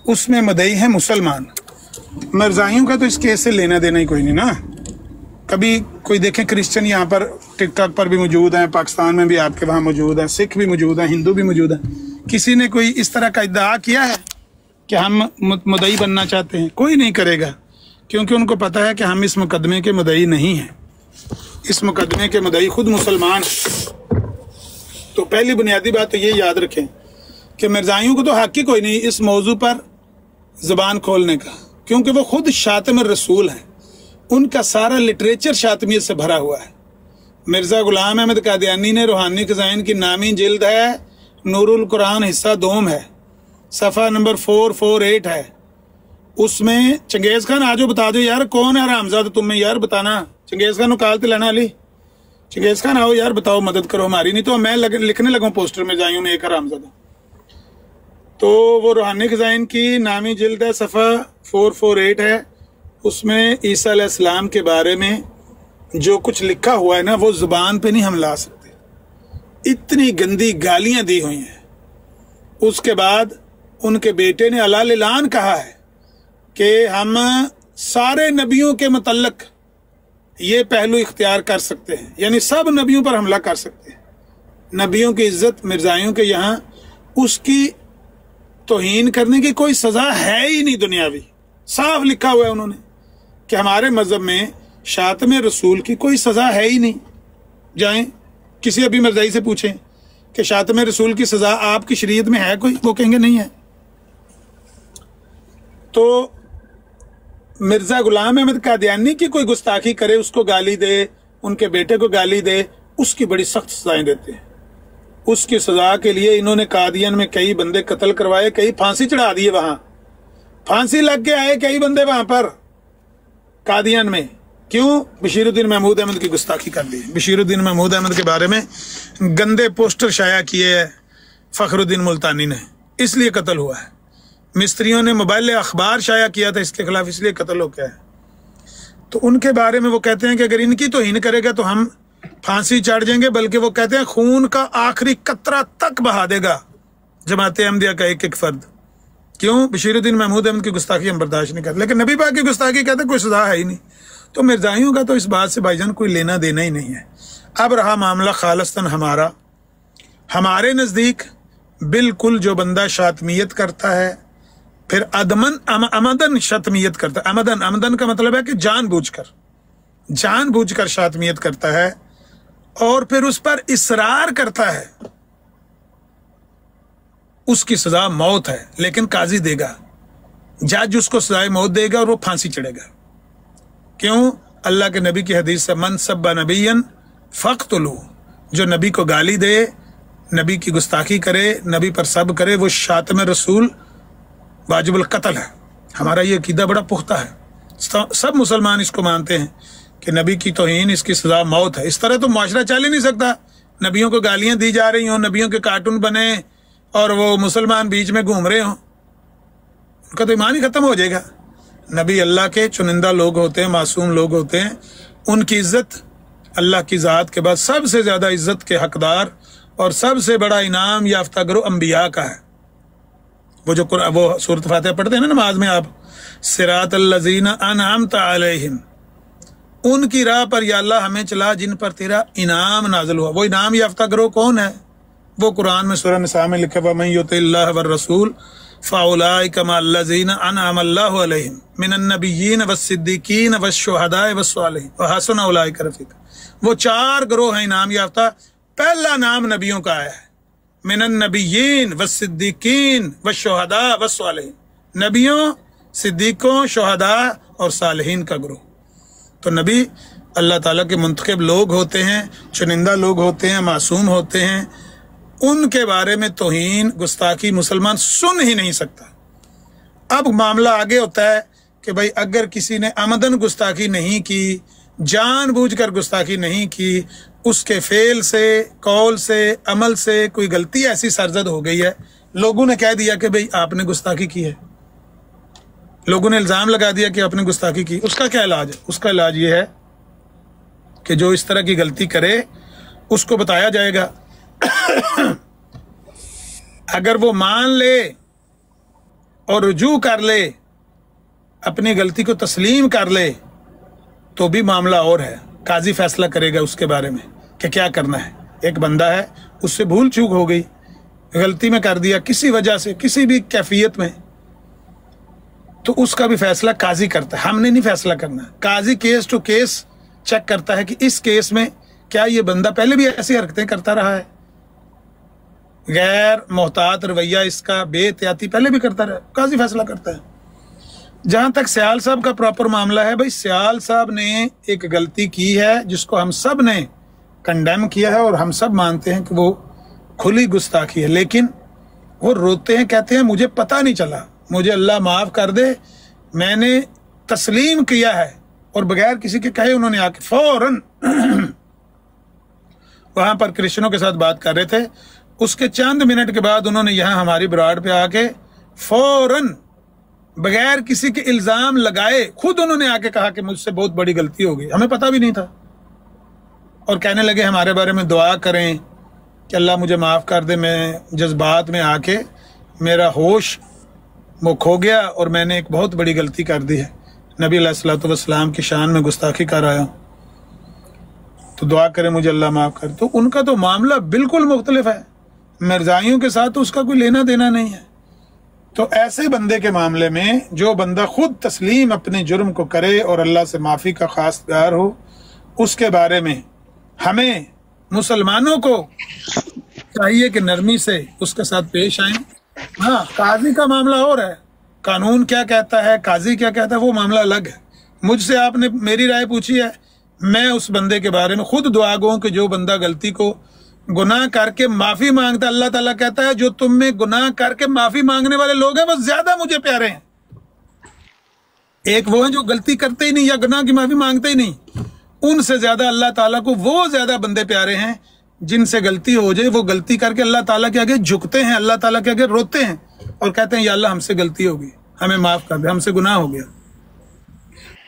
उसमें मुदई है मुसलमान। मिर्जाइयों का तो इस केस से लेना देना ही कोई नहीं ना। कभी कोई देखें क्रिश्चियन यहाँ पर टिकटॉक पर भी मौजूद हैं, पाकिस्तान में भी आपके वहाँ मौजूद हैं, सिख भी मौजूद हैं, हिंदू भी मौजूद हैं, किसी ने कोई इस तरह का इद्दा किया है कि हम मुदई बनना चाहते हैं? कोई नहीं करेगा, क्योंकि उनको पता है कि हम इस मुकदमे के मुदई नहीं हैं। इस मुकदमे के मुदई खुद मुसलमान हैं। तो पहली बुनियादी बात तो ये याद रखें कि मिर्जाइयों को तो हक ही कोई नहीं इस मौजू पर ज़बान खोलने का, क्योंकि वो खुद शातिम रसूल हैं। उनका सारा लिटरेचर शातमियत से भरा हुआ है। मिर्ज़ा गुलाम अहमद कादियानी ने रूहानी ख़ज़ाइन की नामी जिल्द है, नूरुल कुरान हिस्सा 2 है, सफ़ा नंबर 448 है। उसमें चंगेज़ खान आजो बता दो यार कौन है हरामज़ादा तुम्हें यार बताना। चंगेज़ खान निकाल ते लाना अली, चंगेज़ खान आओ यार बताओ, मदद करो हमारी, नहीं तो मैं लिखने लगूँ पोस्टर में जायूँ में एक हरामज़ादा। तो वो रूहानी ख़ज़ाइन की नामी जिल्द है, सफ़ा 448 है। उसमें ईसा अलैहिस्सलाम के बारे में जो कुछ लिखा हुआ है ना, वो ज़ुबान पे नहीं हम ला सकते। इतनी गंदी गालियाँ दी हुई हैं। उसके बाद उनके बेटे ने अलान कहा है कि हम सारे नबियों के मुतल्लक ये पहलू इख्तियार कर सकते हैं, यानी सब नबियों पर हमला कर सकते हैं। नबियों की इज्जत मिर्जाइयों के यहाँ, उसकी तौहीन करने की कोई सज़ा है ही नहीं दुनियावी। साफ लिखा हुआ है उन्होंने कि हमारे मज़हब में शातम रसूल की कोई सज़ा है ही नहीं। जाएं किसी अभी मिर्जाई से पूछें कि शातम रसूल की सज़ा आपकी शरीयत में है कोई, वो कहेंगे नहीं है। तो मिर्ज़ा गुलाम अहमद कादियानी की कोई गुस्ताखी करे, उसको गाली दे, उनके बेटे को गाली दे, उसकी बड़ी सख्त सजाएं देते हैं। उसकी सजा के लिए इन्होंने कादियान में कई बंदे कत्ल करवाए, कई फांसी चढ़ा दिए, वहां फांसी लग के आए कई बंदे वहां पर कादियान में। क्यों? बशीरुद्दीन महमूद अहमद की गुस्ताखी कर दी। बशीरुद्दीन महमूद अहमद के बारे में गंदे पोस्टर शाया किए है फखरुद्दीन मुल्तानी ने, इसलिए कत्ल हुआ है। मिस्त्रियों ने मोबाइल अखबार शाया किया था इसके खिलाफ, इसलिए कत्ल हो गया है। तो उनके बारे में वो कहते हैं कि अगर इनकी तौहीन करेगा तो हम फांसी चढ़ जाएंगे, बल्कि वो कहते हैं खून का आखिरी कतरा तक बहा देगा जमात अहमदिया का एक एक फर्द। क्यों? बशीरुद्दीन महमूद अहमद की गुस्ताखी हम बर्दाश्त नहीं करते, लेकिन नबी पाक की गुस्ताखी कहते कोई सजा है ही नहीं। तो मिर्जाइयों का तो इस बात से भाईजान कोई लेना देना ही नहीं है। अब रहा मामला खालिस्तन हमारा, हमारे नज़दीक बिल्कुल जो बंदा शातमियत करता है, फिर अमदन शतमियत करता है, अमदन का मतलब है कि जानबूझकर शातमियत करता है और फिर उस पर इसरार करता है, उसकी सजा मौत है, लेकिन काजी देगा, जज उसको सजाए मौत देगा और वो फांसी चढ़ेगा। क्यों? अल्लाह के नबी की हदीस से, मन सब्बा नबियन फक़्तुलू, जो नबी को गाली दे, नबी की गुस्ताखी करे, नबी पर सब करे, वो शातम रसूल वाजिबुल कत्ल है। हमारा ये अकीदा बड़ा पुख्ता है, सब मुसलमान इसको मानते हैं कि नबी की तौहीन, इसकी सजा मौत है। इस तरह तो मुआशरा चल ही नहीं सकता, नबियों को गालियां दी जा रही हों, नबियों के कार्टून बने और वो मुसलमान बीच में घूम रहे हों, उनका तो ईमान ही खत्म हो जाएगा। नबी अल्लाह के चुनिंदा लोग होते हैं, मासूम लोग होते हैं, उनकी इज्जत अल्लाह की ज़ात के बाद सबसे ज़्यादा इज्जत के हकदार और सबसे बड़ा इनाम याफ्ता गरो अंबिया का है। वो सूरत फातिहा पढ़ते हैं ना नमाज में आप, सिरातल लज़ीना अनअमत अलैहिम, उनकी राह पर या अल्लाह हमें चला जिन पर तेरा इनाम नाज़िल हुआ। वो इनाम याफ्ता गरो कौन है? वो कुरान में सूरह निसा में लिखा हुआ, मन युतिल्लाह वर रसूल फ़उलाइका मअल्लज़ीना अनअम अल्लाहु अलैहिम मिनन नबिय्यीन वस्सिद्दीकीन वश्शुहदाए वस्सालिहीन व हसन उलाइका रफ़ीक़ा। वो 4 गिरोह हैं इनाम याफ्ता। पहला नाम नबियों का आया है, मिनन नबिय्यीन वस्सिद्दीकीन वश्शुहदा वस्सालिहीन, नबियों, सिद्दीकों, शुहदा और सालिहीन का गिरोह। तो नबी अल्लाह ताला के मुंतखब लोग होते हैं, चुनिंदा लोग होते हैं, मासूम होते हैं, उनके बारे में तौहीन गुस्ताखी मुसलमान सुन ही नहीं सकता। अब मामला आगे होता है कि भाई अगर किसी ने आमदन गुस्ताखी नहीं की, जानबूझकर गुस्ताखी नहीं की, उसके फेल से, कौल से, अमल से कोई गलती ऐसी सरजद हो गई है, लोगों ने कह दिया कि भाई आपने गुस्ताखी की है, लोगों ने इल्ज़ाम लगा दिया कि आपने गुस्ताखी की, उसका क्या इलाज है? उसका इलाज ये है कि जो इस तरह की गलती करे उसको बताया जाएगा। अगर वो मान ले और रुजू कर ले, अपनी गलती को तस्लीम कर ले, तो भी मामला और है, काजी फैसला करेगा उसके बारे में कि क्या करना है। एक बंदा है, उससे भूल चूक हो गई, गलती में कर दिया किसी वजह से, किसी भी कैफियत में, तो उसका भी फैसला काजी करता है, हमने नहीं फैसला करना। काजी केस टू केस चेक करता है कि इस केस में क्या ये बंदा पहले भी ऐसी हरकतें करता रहा है, गैर मोहतात रवैया इसका, बेहतियाती पहले भी करता रहा, काजी फैसला करता है। जहां तक सियाल साहब का प्रॉपर मामला है, भाई सियाल साहब ने एक गलती की है जिसको हम सब ने कंडेम किया है और हम सब मानते हैं कि वो खुली गुस्ताखी है, लेकिन वो रोते हैं, कहते हैं मुझे पता नहीं चला, मुझे अल्लाह माफ कर दे, मैंने तस्लीम किया है। और बगैर किसी के कहे उन्होंने आके फौरन वहां पर क्रिश्चियनों के साथ बात कर रहे थे, उसके चंद मिनट के बाद उन्होंने यहाँ हमारी ब्राड पे आके फौरन बगैर किसी के इल्जाम लगाए खुद उन्होंने आके कहा कि मुझसे बहुत बड़ी गलती हो गई, हमें पता भी नहीं था, और कहने लगे हमारे बारे में दुआ करें कि अल्लाह मुझे माफ़ कर दे, मैं जज्बात में आके मेरा होश वो खो गया और मैंने एक बहुत बड़ी गलती कर दी है, नबी अलैहिस्सलातु वस्सलाम की शान में गुस्ताखी कर आया, तो दुआ करें मुझे अल्लाह माफ़ कर। तो उनका तो मामला बिल्कुल मुख्तलिफ है, मिर्जाइयों के साथ तो उसका कोई लेना देना नहीं है। तो ऐसे बंदे के मामले में जो बंदा खुद तस्लीम अपने जुर्म को करे और अल्लाह से माफ़ी का खासगार हो, उसके बारे में हमें मुसलमानों को चाहिए कि नरमी से उसके साथ पेश आए। हाँ, काजी का मामला और है, कानून क्या कहता है, काजी क्या कहता है, वो मामला अलग है। मुझसे आपने मेरी राय पूछी है, मैं उस बंदे के बारे में खुद दुआ गो कि जो बंदा गलती को गुनाह करके माफी मांगता, अल्लाह ताला कहता है जो तुम में गुनाह करके माफी मांगने वाले लोग हैं वो ज्यादा मुझे प्यारे हैं। एक वो है जो गलती करते ही नहीं या गुनाह की माफी मांगते ही नहीं, उनसे ज्यादा अल्लाह ताला को वो ज्यादा बंदे प्यारे हैं जिनसे गलती हो जाए वो गलती करके अल्लाह ताला के आगे झुकते हैं, अल्लाह ताला के आगे रोते हैं और कहते हैं या अल्लाह हमसे गलती हो गई, हमें माफ कर दे, हमसे गुनाह हो गया।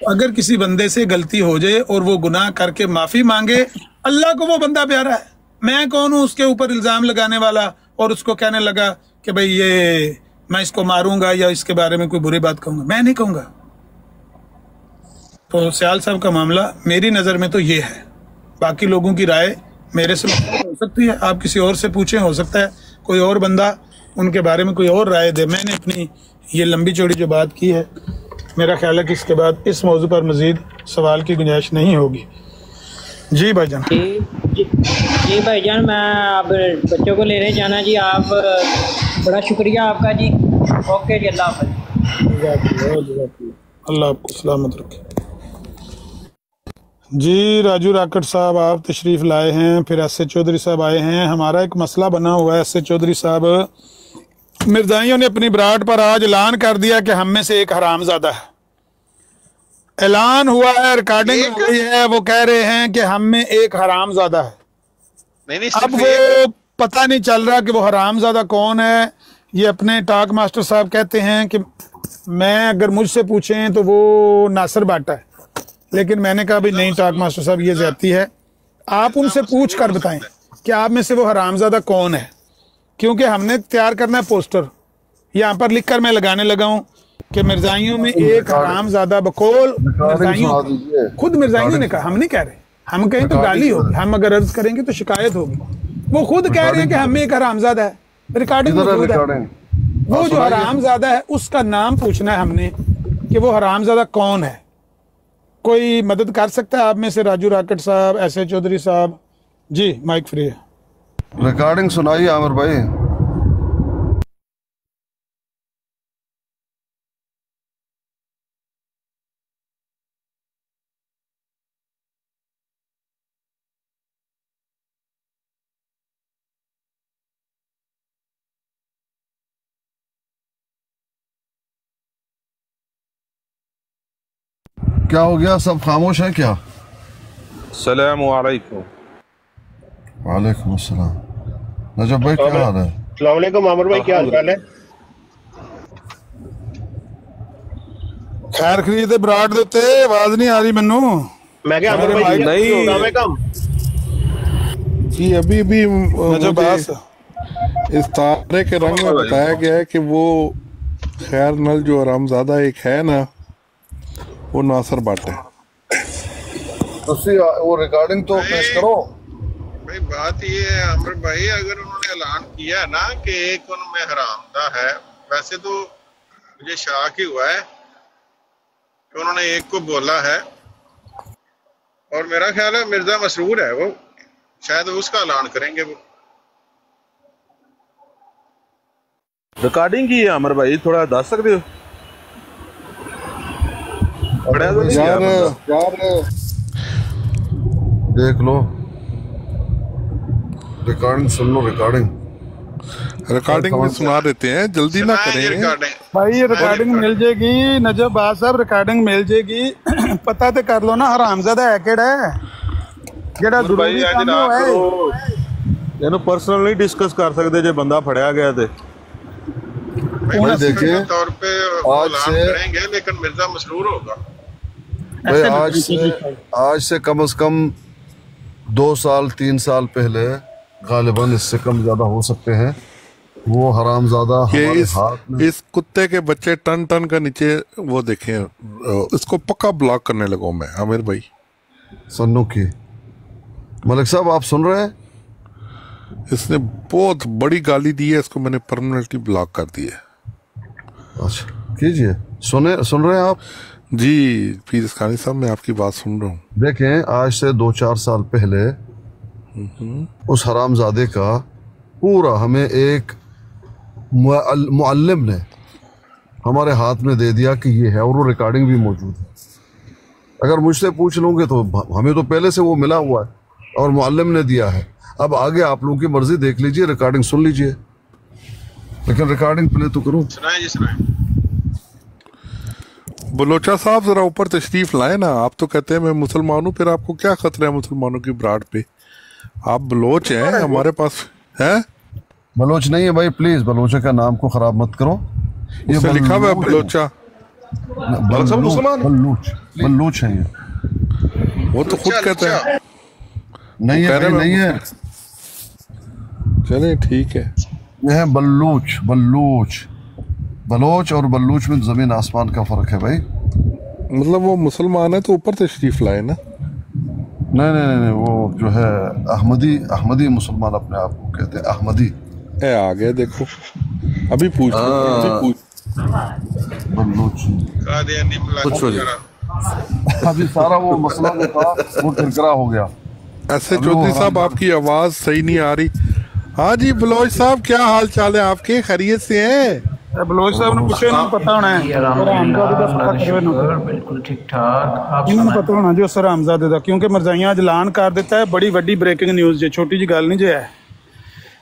अगर किसी बंदे से गलती हो जाए और वो गुनाह करके माफी मांगे, अल्लाह को वो बंदा प्यारा है। मैं कौन हूं उसके ऊपर इल्जाम लगाने वाला और उसको कहने लगा कि भाई ये मैं इसको मारूंगा या इसके बारे में कोई बुरी बात कहूंगा, मैं नहीं कहूंगा। तो सियाल साहब का मामला मेरी नजर में तो ये है, बाकी लोगों की राय मेरे से हो सकती है, आप किसी और से पूछें, हो सकता है कोई और बंदा उनके बारे में कोई और राय दे। मैंने अपनी ये लंबी चौड़ी जो बात की है, मेरा ख्याल है कि इसके बाद इस मौजू पर मजीद सवाल की गुंजाइश नहीं होगी। जी भाईजान।
जी भाईजान, मैं अब बच्चों को ले रहे जाना जी। आप बड़ा शुक्रिया आपका जी। ओके जी, अल्लाह हाफ़िज़।
अल्लाह आपको सलामत रखे। जी राजू राकट साहब आप तशरीफ़ लाए हैं, फिर एस.ए. चौधरी साहब आए हैं। हमारा एक मसला बना हुआ है एस.ए. चौधरी साहब, मिर्जाइयों ने अपनी ब्राड पर आज ऐलान कर दिया कि हम में से एक हरामजादा है। ऐलान हुआ है, रिकॉर्डिंग हुई है, वो कह रहे हैं कि हम में एक हरामजादा है। अब वो पता नहीं चल रहा कि वो हरामजादा कौन है। ये अपने टाक मास्टर साहब कहते हैं कि मैं अगर मुझसे पूछें तो वो नासिर बाटा है, लेकिन मैंने कहा भाई नहीं टाक मास्टर साहब ये ज्यादती है, आप उनसे पूछ कर बताएं कि आप में से वो हरामजादा कौन है, क्योंकि हमने तैयार करना है पोस्टर। यहाँ पर लिख कर मैं लगाने लगा हूँ कि मिर्जाइयों में एक हरामजादा बकौल मिर्जाइयों, खुद मिर्जाइयों ने कहा, हम नहीं कह रहे। हम कहें तो गाली होगी, हम अगर अर्ज करेंगे तो शिकायत होगी। वो खुद कह रहे हैं कि हम में एक हरामजादा है, रिकॉर्डिंग मौजूद है। वो जो हरामजादा है उसका नाम पूछना है हमने कि वो हरामजादा कौन है। कोई मदद कर सकता है आप में से? राजू राकट साहब, एस.ए. चौधरी साहब। जी माइक फ्री है।
रिकॉर्डिंग सुनाइए आमिर भाई। क्या हो गया, सब खामोश है क्या?
सलामुअलैकुम।
वालेकुम अस्सलाम। नजब भाई क्या हाल है?
अस्सलाम वालेकुम आमिर भाई, क्या हाल है?
खैर खरीदे ब्राड देते, आवाज नहीं आ रही मैनू।
मैं क्या आमिर भाई नहीं कम
जी, अभी भी इस तारे के रंग में बताया गया है कि वो खैर नल जो हरामजादा एक है ना, वो नासिर बाटा है।
वो रिकॉर्डिंग तो पेश करो
भाई। बात ये है आमिर भाई, अगर उन्होंने ऐलान किया है ना कि एक उनमें हरामदा है, वैसे तो मुझे शक ही हुआ है कि उन्होंने एक को बोला है, और मेरा ख्याल है मिर्जा मसरूर है वो, शायद उसका ऐलान करेंगे वो।
रिकॉर्डिंग की है आमिर भाई, थोड़ा दस सकते हो?
यार देख लो, रिकॉर्डिंग सुन लो। रिकॉर्डिंग
में सुना देते हैं, जल्दी ना करें
भाई। ये रिकॉर्डिंग मिल जाएगी नजब बात साहब, रिकॉर्डिंग मिल जाएगी। पता तो कर लो ना हरामजादा है केड़ा है, जेड़ा जरूरी काम है।
ਇਹਨੂੰ पर्सनल नहीं डिस्कस कर सकते जे बंदा फड़या गया थे।
देखिए
तौर पे आज से करेंगे, लेकिन मिर्जा मसरूर होगा
भाई। आज से कम से कम 2 साल 3 साल पहले, गालिबन इससे कम ज्यादा हो सकते हैं, वो हरामजादा
इस कुत्ते के बच्चे टन टन का नीचे वो देखे, इसको पक्का ब्लॉक करने लगा मैं आमिर भाई।
सन्नू की मलिक साहब आप सुन रहे हैं?
इसने बहुत बड़ी गाली दी है, इसको मैंने परमानेंटली ब्लॉक कर दिया।
अच्छा कीजिए, सुन रहे हैं आप?
जी पीर इसखानी साहब, मैं आपकी बात सुन रहा हूँ।
देखें, आज से 2-4 साल पहले उस हरामजादे का पूरा हमें एक मुअल्लिम ने हमारे हाथ में दे दिया कि ये है, और वो रिकॉर्डिंग भी मौजूद है। अगर मुझसे पूछ लोगे तो हमें तो पहले से वो मिला हुआ है और मुअल्लिम ने दिया है। अब आगे आप लोगों की मर्जी, देख लीजिए, रिकॉर्डिंग सुन लीजिए, लेकिन रिकॉर्डिंग प्ले तो करो।
बलोचा साहब जरा ऊपर तशरीफ लाए ना। आप तो कहते हैं मैं मुसलमान हूँ, फिर आपको क्या खतरा है मुसलमानों की ब्राड पे?
आप बलोच हैं, हमारे पास है।
बलोच नहीं है भाई, प्लीज बलोचा का नाम को खराब मत करो।
ये लिखा हुआ है बलोचा।
बलूच है ये,
वो तो खुद कहते हैं।
नहीं है भाई, नहीं है।
चले ठीक है,
ये है बलूच। बलोच और बलूच में जमीन आसमान का फर्क है भाई।
मतलब वो मुसलमान है तो ऊपर तशरीफ लाए ना।
नहीं, वो जो है अहमदी मुसलमान अपने आप को कहते हैं, अहमदी।
आ गए देखो, अभी पूछ
अभी सारा वो मसला जो था वो किरकिरा हो गया।
ऐसे चौधरी साहब आपकी आवाज सही नहीं आ रही। हाँ जी बलोच साहब, क्या हाल चाल है आपके? खैरियत से हैं?
बलोच साहब ने पूछे ना, पता होना है
बिल्कुल ठीक ठाक।
इन्होंने पता होना जो सर हमजादे दा, क्योंकि मरजाइयां आज ऐलान कर देता है। बड़ी वड्डी ब्रेकिंग न्यूज़ जो छोटी जी गल नहीं जो है।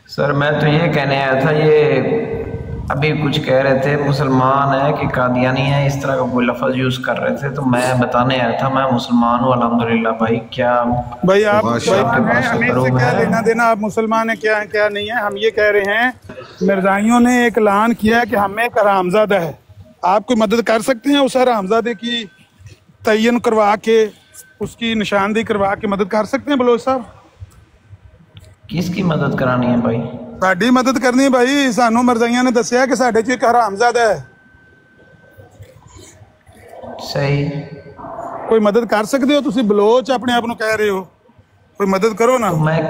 सर मैं तो ये कहने आया था, ये अभी कुछ कह रहे थे मुसलमान है कि कादियानी है, इस तरह का कोई लफ्ज यूज कर रहे थे, तो मैं बताने आया था मैं मुसलमान हूँ अल्हम्दुलिल्लाह। भाई क्या
भाई आप हमें इससे क्या लेना देना? आप मुसलमान है क्या है क्या नहीं है? हम ये कह रहे हैं मिर्जाइयों ने एक ऐलान किया है कि हमें एक हरामजादा है। आप कोई मदद कर सकते हैं उस हरामजादे की तयन करवा के, उसकी निशानदेही करवा के मदद कर सकते हैं बलोच साहब?
किसकी मदद करानी है भाई?
साडी मदद करनी है भाई। सानू मरजाइयां ने दसिया कि साडे च एक हरामजादा है।
सही,
कोई मदद कर सकते हो? तुसी बलोच अपने आप को कह रहे हो, कोई मदद करो ना।
तो मैं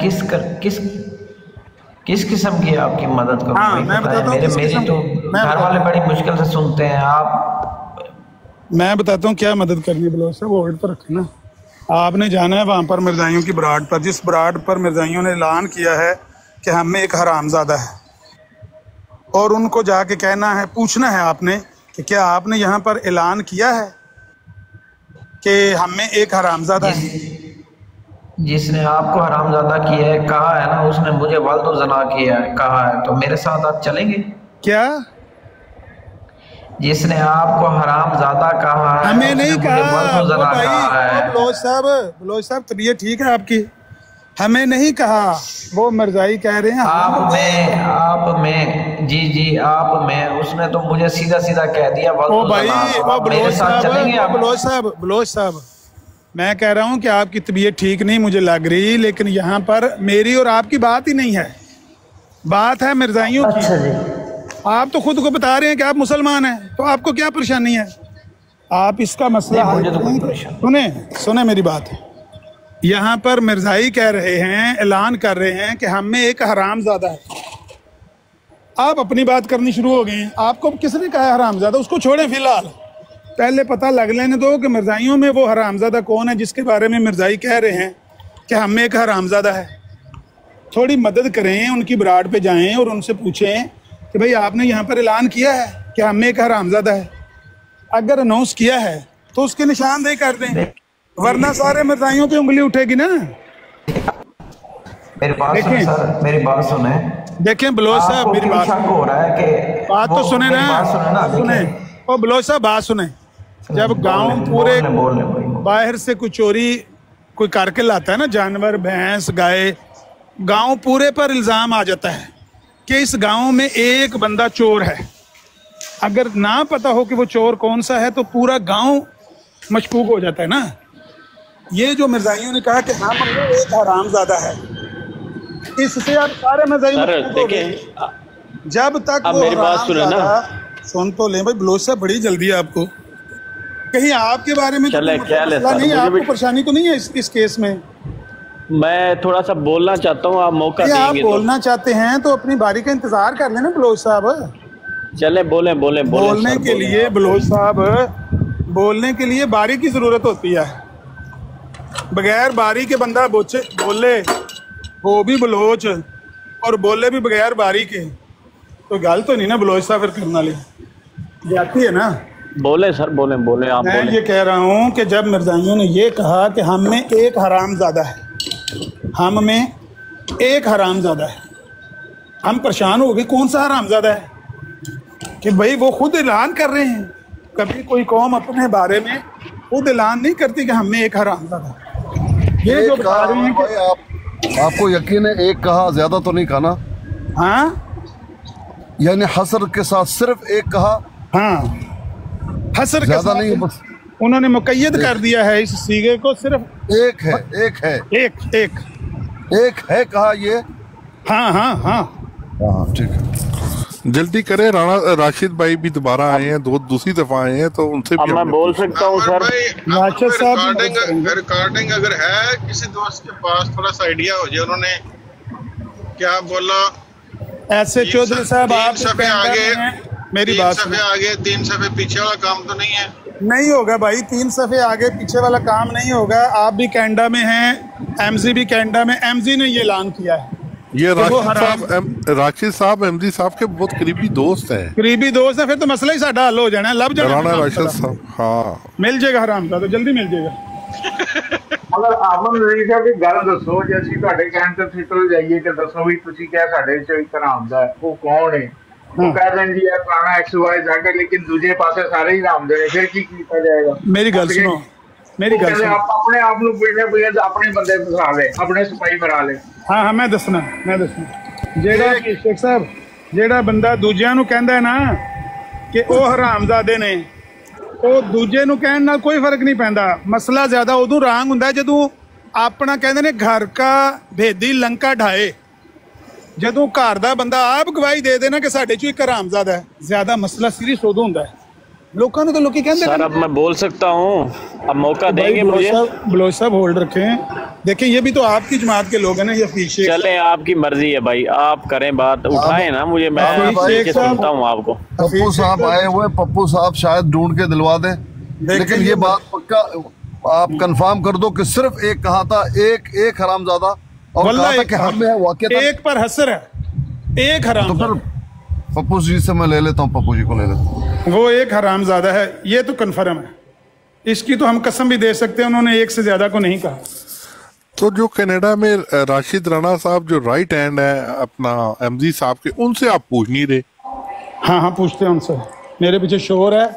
किस किस्म की आपकी मदद करूं?
हाँ, मैं बताता हूं
मेरी तो घर वाले बड़ी मुश्किल से सुनते हैं। आप
मैं बताता हूँ क्या मदद करनी है बलोच साहब, होल्ड पर रखें ना। आपने जाना है वहाँ पर मिर्जाइयों की बराड पर, जिस बराड पर मिर्जाइयों ने ऐलान किया है कि हमें एक हरामजादा है, और उनको जाके कहना है, पूछना है आपने कि क्या आपने यहाँ पर ऐलान किया है कि हमें एक हरामजादा है?
जिसने आपको हरामजादा किया है कहा है ना, उसने मुझे वालिद जना किया है कहा है, तो मेरे साथ आप चलेंगे क्या? जिसने आपको हरामजादा कहा है
हमें नहीं कहा।
बलोच
साहब तबीयत ठीक है आपकी? हमें नहीं कहा, वो मिर्जाई कह रहे हैं।
आप में जी आप में, उसने तो मुझे सीधा कह दिया।
ओ भाई, बलोच साहब मैं कह रहा हूँ कि आपकी तबीयत ठीक नहीं मुझे लग रही, लेकिन यहाँ पर मेरी और आपकी बात ही नहीं है, बात है मिर्जाइयों की। आप तो खुद को बता रहे हैं कि आप मुसलमान हैं, तो आपको क्या परेशानी है? आप इसका मसला सुने मेरी बात। यहाँ पर मिर्जाई कह रहे हैं, ऐलान कर रहे हैं कि हमें एक हरामजादा है। आप अपनी बात करनी शुरू हो गए। आपको किसने कहा है हरामजादा? उसको छोड़ें फिलहाल, पहले पता लग लेने दो कि मिर्जाइयों में वो हरामजादा कौन है जिसके बारे में मिर्जाई कह रहे हैं कि हमें एक हरामजादा है। थोड़ी मदद करें, उनकी बराड पे जाएं और उनसे पूछें कि भाई आपने यहाँ पर ऐलान किया है कि हमें एक हरामजादा है। अगर अनाउंस किया है तो उसकी निशानदेही कर दें, वरना सारे मिर्जाइयों पे उंगली उठेगी ना।
मेरी बात सुने।
देखें बलोच साहब, मेरी बात
हो रहा है कि
बात तो सुने ना, सुने। ओ बलोच साहब बात सुने। जब गांव पूरे बाहर से कोई चोरी कोई करके लाता है ना, जानवर भैंस गाय, गांव पूरे पर इल्जाम आ जाता है कि इस गांव में एक बंदा चोर है। अगर ना पता हो कि वो चोर कौन सा है तो पूरा गांव मशकूक हो जाता है ना। ये जो मिर्जाइयों ने कहा कि हाँ एक हरामजादा है, इससे आप सारे मिर्जाई जब तक वो
मेरी बात सुने ना,
सुन तो ले भाई। बलोच साहब बड़ी जल्दी है आपको, कहीं आपके बारे में
चले क्या ले
नहीं, आपको परेशानी तो नहीं है इस केस में?
मैं थोड़ा सा बोलना चाहता हूँ, आप मौका देंगे?
आप बोलना चाहते हैं तो अपनी बारी का इंतजार कर लेना बलोच साहब।
चले बोले
बोलने के लिए बलोच साहब, बोलने के लिए बारी की जरूरत होती है। बगैर बारी के बंदा बोले वो भी बलोच और बोले भी बगैर बारी के, तो गल तो नहीं ना बलोच साहब फिर करने वाली जाती है ना।
बोले सर, बोले आप।
मैं ये कह रहा हूँ कि जब मिर्जाइयों ने ये कहा कि हम में एक हरामजादा है, हम में एक हरामजादा है, हम परेशान हो गए। कौन सा हरामजादा है कि भाई वो खुद ऐलान कर रहे हैं। कभी कोई कौम अपने बारे में खुद ऐलान नहीं करती कि हम में एक हरामजादा है। ये जो बता रहे हैं कि
आपको यकीन है एक कहा, ज्यादा तो नहीं कहा ना?
हाँ,
यानी हसर के साथ सिर्फ एक कहा?
हाँ, हसर
ज्यादा नहीं, बस
उन्होंने मुकय्यद कर दिया है इस सीगे को, सिर्फ
एक है, एक है, एक है कहा ये।
हाँ हाँ हाँ
हाँ, ठीक है।
जल्दी करें, राणा राशिद भाई भी दोबारा आए हैं, दूसरी दफा आए हैं, तो उनसे भी
मैं बोल सकता हूँ सर।
रिकॉर्डिंग अगर है किसी दोस्त के पास, थोड़ा सा आइडिया हो जाए उन्होंने क्या बोला।
ऐसे चौधरी साहब आप
सफे आगे,
मेरी बात
सफे आगे 3 सफे पीछे वाला काम तो नहीं है?
नहीं होगा भाई, 3 सफे आगे पीछे वाला काम नहीं होगा। आप भी कैनेडा में हैं, एमजी भी कैनेडा में, एमजी ने ये ऐलान किया है।
ये राशिद साहब एमजी साहब के बहुत करीबी दोस्त हैं।
करीबी दोस्त है, फिर तो मसला ही साडा हल हो जाना है, लब जाना
राशिद साहब। हाँ,
मिल जाएगा हराम का, तो जल्दी मिल जाएगा।
ਮਤਲਬ ਆਮਨ ਨਜ਼ੀਰ ਸਾਹਿਬ ਦੀ ਗੱਲ ਦੱਸੋ, ਜੇ ਅਸੀਂ ਤੁਹਾਡੇ ਕਹਿਣ ਤੇ ਫਿਕਰ ਜਾਈਏ ਕਿ ਦੱਸੋ ਵੀ ਤੁਸੀਂ ਕਿਹਾ ਸਾਡੇ ਚ ਇੱਕ ਹਰਾਮ ਦਾ ਉਹ ਕੌਣ ਹੈ, ਉਹ ਕਹਿ ਦੇਣ ਜੀ ਇਹ ਪੁਰਾਣਾ XYZ ਹੈ, ਲੇਕਿਨ ਦੂਜੇ ਪਾਸੇ ਸਾਰੇ ਹੀ ਹਰਾਮ ਦੇ ਨੇ, ਫਿਰ ਕੀ ਕੀਤਾ ਜਾਏਗਾ?
ਮੇਰੀ ਗੱਲ ਸੁਣੋ, ਮੇਰੀ ਗੱਲ ਸੁਣੋ।
ਆਪਣੇ ਆਪ ਨੂੰ ਪੁੱਛਣੇ ਆਪਣੇ ਬੰਦੇ ਫਸਾ ਲੈ, ਆਪਣੇ ਸਿਪਾਹੀ ਮਰਾ ਲੈ।
हाँ हाँ, मैं दसना जेड़ा शेख साहब, जेड़ा बंदा दूजियां नू कहंदा है ना कि वो हरामजादे ने, वो दूजे नू कहण नाल कोई फर्क नहीं पैंदा। मसला ज्यादा उदों रांग हुंदा जदों अपना कहंदे ने घर का भेदी लंका ढाए, जदों घर दा बंदा आप गवाही दे देना कि साडे चों एक हरामजादा है, ज्यादा मसला सीरियस उदों हुंदा है। लोगों ने तो लोग कहते
सर, अब मैं बोल सकता हूँ, अब मौका देंगे मुझे?
बलोच साहब होल्ड रखें, देखिए ये भी तो आपकी जमात के लोग हैं ना, ये पीछे।
चले, आपकी मर्जी है भाई, आप करें बात, उठाए ना मुझे, मैं सुनता हूँ आपको।
पप्पू साहब आए हुए, पप्पू साहब शायद ढूंढ के दिलवा दें, लेकिन ये बात पक्का आप कंफर्म कर दो कि सिर्फ एक कहा था, एक हरामजादा, और कहा था कि हमें वाकई
एक पर हसर है, एक हराम।
तो फिर पप्पू जी से मैं ले लेता हूँ, पप्पू जी को ले लेता हूँ।
वो एक हरामजादा है, ये तो कन्फर्म है, इसकी तो हम कसम भी दे सकते हैं, उन्होंने एक से ज्यादा को नहीं कहा।
तो जो कनाडा में राशिद राणा साहब जो राइट हैंड है अपना एमजी साहब के, उनसे आप पूछ नहीं रहे?
हाँ हाँ, पूछते हैं उनसे, मेरे पीछे शोर है,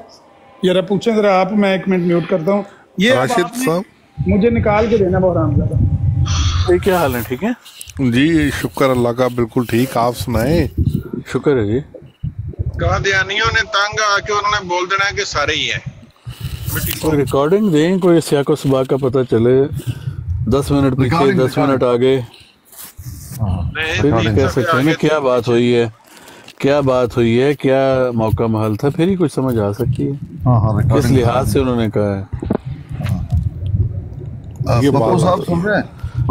जरा पूछें जरा आप। मैं 1 मिनट म्यूट करता हूँ। ये
राशिद साहब
मुझे निकाल के देना, वो हरामजादा।
ये क्या हाल है? ठीक है
जी, शुक्र अल्लाह का, बिल्कुल ठीक। आप सुनाए?
शुक्र है जी।
कादियानियों ने तंग आके उन्होंने बोल देना है कि सारे ही हैं।
कोई रिकॉर्डिंग दें, कोई सियाको सुबह का पता चले, 10 मिनट पीछे 10 मिनट आगे, फिर नहीं कह सकते ना क्या बात हुई है, क्या बात हुई है, क्या मौका महल था, फिर ही कुछ समझ आ सकती है किस लिहाज से उन्होंने कहा है। ये
पप्पू साहब सुन रहे हैं?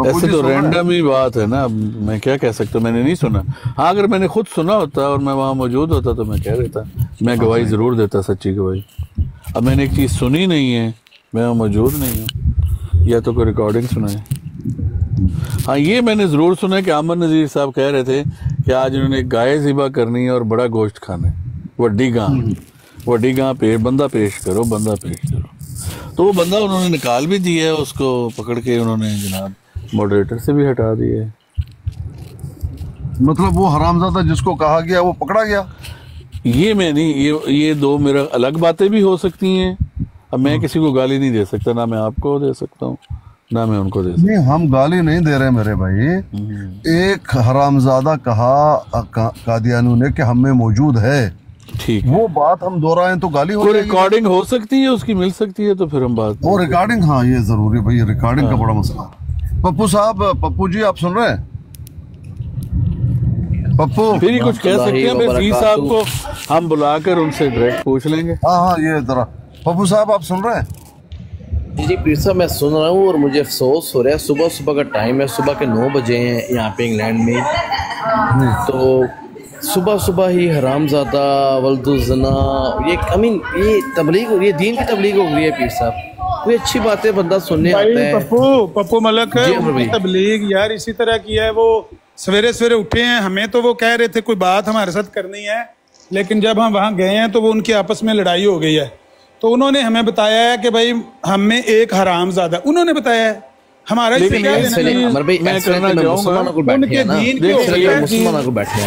ऐसे तो रैंडम ही बात है ना, मैं क्या कह सकता हूँ, मैंने नहीं सुना। हाँ, अगर मैंने खुद सुना होता और मैं वहाँ मौजूद होता तो मैं कह देता, मैं गवाही ज़रूर देता, सच्ची गवाही। अब मैंने एक चीज़ सुनी नहीं है, मैं वहाँ मौजूद नहीं हूँ, या तो कोई रिकॉर्डिंग सुनाए। हाँ, ये मैंने ज़रूर सुना कि आमन नज़ीर साहब कह रहे थे कि आज उन्होंने गाय ज़िबा करनी है और बड़ा गोश्त खाना है, वड्डी गां बंदा पेश करो, बंदा पेश करो। तो वो बंदा उन्होंने निकाल भी दिया है, उसको पकड़ के उन्होंने जनाब मॉडरेटर से भी हटा दिया है।
मतलब वो हरामजादा जिसको कहा गया वो पकड़ा गया?
ये मैं नहीं, ये दो मेरा अलग बातें भी हो सकती हैं। अब मैं किसी को गाली नहीं दे सकता, ना मैं आपको दे सकता हूँ, ना मैं उनको दे सकता।
नहीं, हम गाली नहीं दे रहे मेरे भाई। एक हरामजादा कहा कादियानियों ने कि हमें मौजूद है,
ठीक,
वो बात हम दोहराएं तो गाली हो जाएगी।
रिकॉर्डिंग हो सकती है, उसकी मिल सकती है, तो फिर हम बात।
वो रिकॉर्डिंग, हाँ ये जरूरी भाई, रिकॉर्डिंग का बड़ा मसला। पप्पू साहब, पप्पू जी आप सुन रहे हैं? पप्पू
फिर ही कुछ कह सकते हैं, फिर साहब को हम बुलाकर उनसे डायरेक्ट पूछ लेंगे।
हाँ हाँ, ये जरा पप्पू साहब आप सुन रहे हैं?
जी पीर साहब, मैं सुन रहा हूँ और मुझे अफसोस हो रहा है, सुबह का टाइम है, सुबह के 9 बजे हैं यहाँ पे इंग्लैंड में, तो सुबह ही हरामजादा वल्दुज़ना, ये तबलीग हो रही है, दीन की तबलीग हो रही है पीर साहब। कोई अच्छी बातें बंदा सुनने आता है।
पप्पू मलक तबलीग यार इसी तरह की है, वो सवेरे उठे हैं, हमें तो वो कह रहे थे कोई बात हमारे साथ करनी है, लेकिन जब हम वहाँ गए हैं तो वो उनकी आपस में लड़ाई हो गई है, तो उन्होंने हमें बताया है कि भाई हमें एक हरामजादा, उन्होंने बताया है, हमारा
मैं करना चाहूँगा,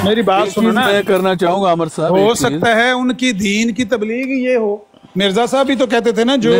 मेरी बात सुनो ना, मैं करना चाहूँगा अमर साहब,
हो सकता है उनकी दीन की तबलीग ये हो। मिर्जा साहब भी तो कहते थे ना, जो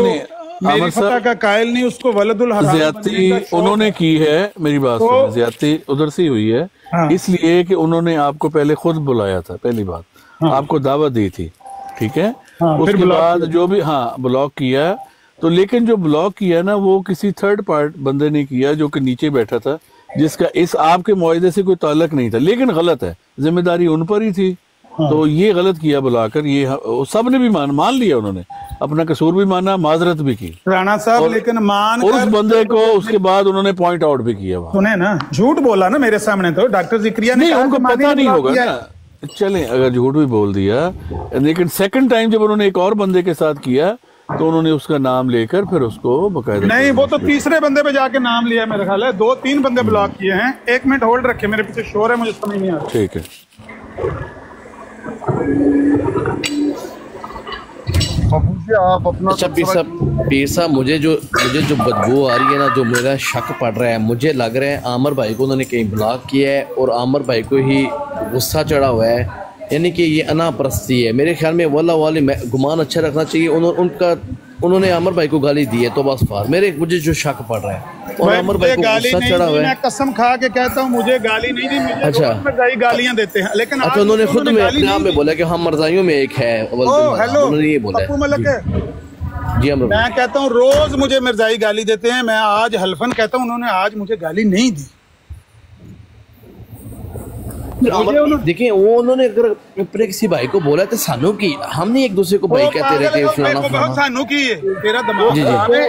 मेरी फतह का कायल नहीं, उसको वलदुल हराम
ज्यादती उन्होंने की है, मेरी बात सुनो, ज्यादती उधर से हुई है। हाँ। इसलिए कि उन्होंने आपको पहले खुद बुलाया था, पहली बात। हाँ। आपको दावत दी थी, ठीक है। हाँ, उसके बाद जो भी ब्लॉक किया, तो लेकिन जो ब्लॉक किया ना वो किसी थर्ड पार्टी बंदे ने किया जो कि नीचे बैठा था, जिसका इस आपके मुआहदे से कोई ताल्लुक नहीं था, लेकिन गलत है, जिम्मेदारी उन पर ही थी। हाँ। तो ये गलत किया बुलाकर, ये सब ने भी मान लिया, उन्होंने अपना कसूर भी माना, माजरत भी की
राणा साहब, लेकिन मान
उस बंदे को उसके बाद उन्होंने पॉइंट आउट भी किया।
सुने ना, झूठ बोला ना मेरे सामने, तो डॉक्टर जिक्रिया ने
नहीं, उनको पता नहीं होगा ना, चले अगर झूठ भी बोल दिया, लेकिन सेकंड टाइम जब उन्होंने एक और बंदे के साथ किया तो उन्होंने उसका नाम लेकर फिर उसको बकायदा, नहीं
वो तो तीसरे बंदे पे जाके नाम लिया मेरे ख्याल है, 2-3 बंदे ब्लॉक किए हैं। 1 मिनट होल्ड रखे, मेरे पीछे शोर है, मुझे समझ नहीं आ रहा।
ठीक है।
आप अपना
अच्छा पीर साहब, मुझे जो बदबू आ रही है ना, जो मेरा शक पड़ रहा है, मुझे लग रहा है आमिर भाई को उन्होंने कहीं ब्लॉक किया है और आमिर भाई को ही गुस्सा चढ़ा हुआ है, यानी कि ये अना परस्ती है। मेरे ख्याल में वल्ला वाली गुमान अच्छा रखना चाहिए, उन्होंने आमिर भाई को गाली दी है, तो बस फार मुझे जो शक पड़ रहा है, और आमिर भाई को गुस्सा चढ़ा हुआ है।
मैं कसम खा के कहता हूँ, मुझे गाली नहीं दी, मुझे
अच्छा
गालियां देते हैं, लेकिन
अच्छा उन्होंने खुद में अपने आप में बोला कि हम मर्दाइयों में एक है, उन्होंने ये बोला जी।
मैं कहता हूँ रोज मुझे मिर्जाई गाली देते हैं, मैं आज हल्फन कहता हूँ उन्होंने आज मुझे गाली नहीं दी।
देखिए वो उन्होंने अगर अपने किसी भाई को बोला तो सानू की, हम नहीं एक दूसरे को भाई कहते रहते
हैं, सानू की तेरा दिमाग खराब है।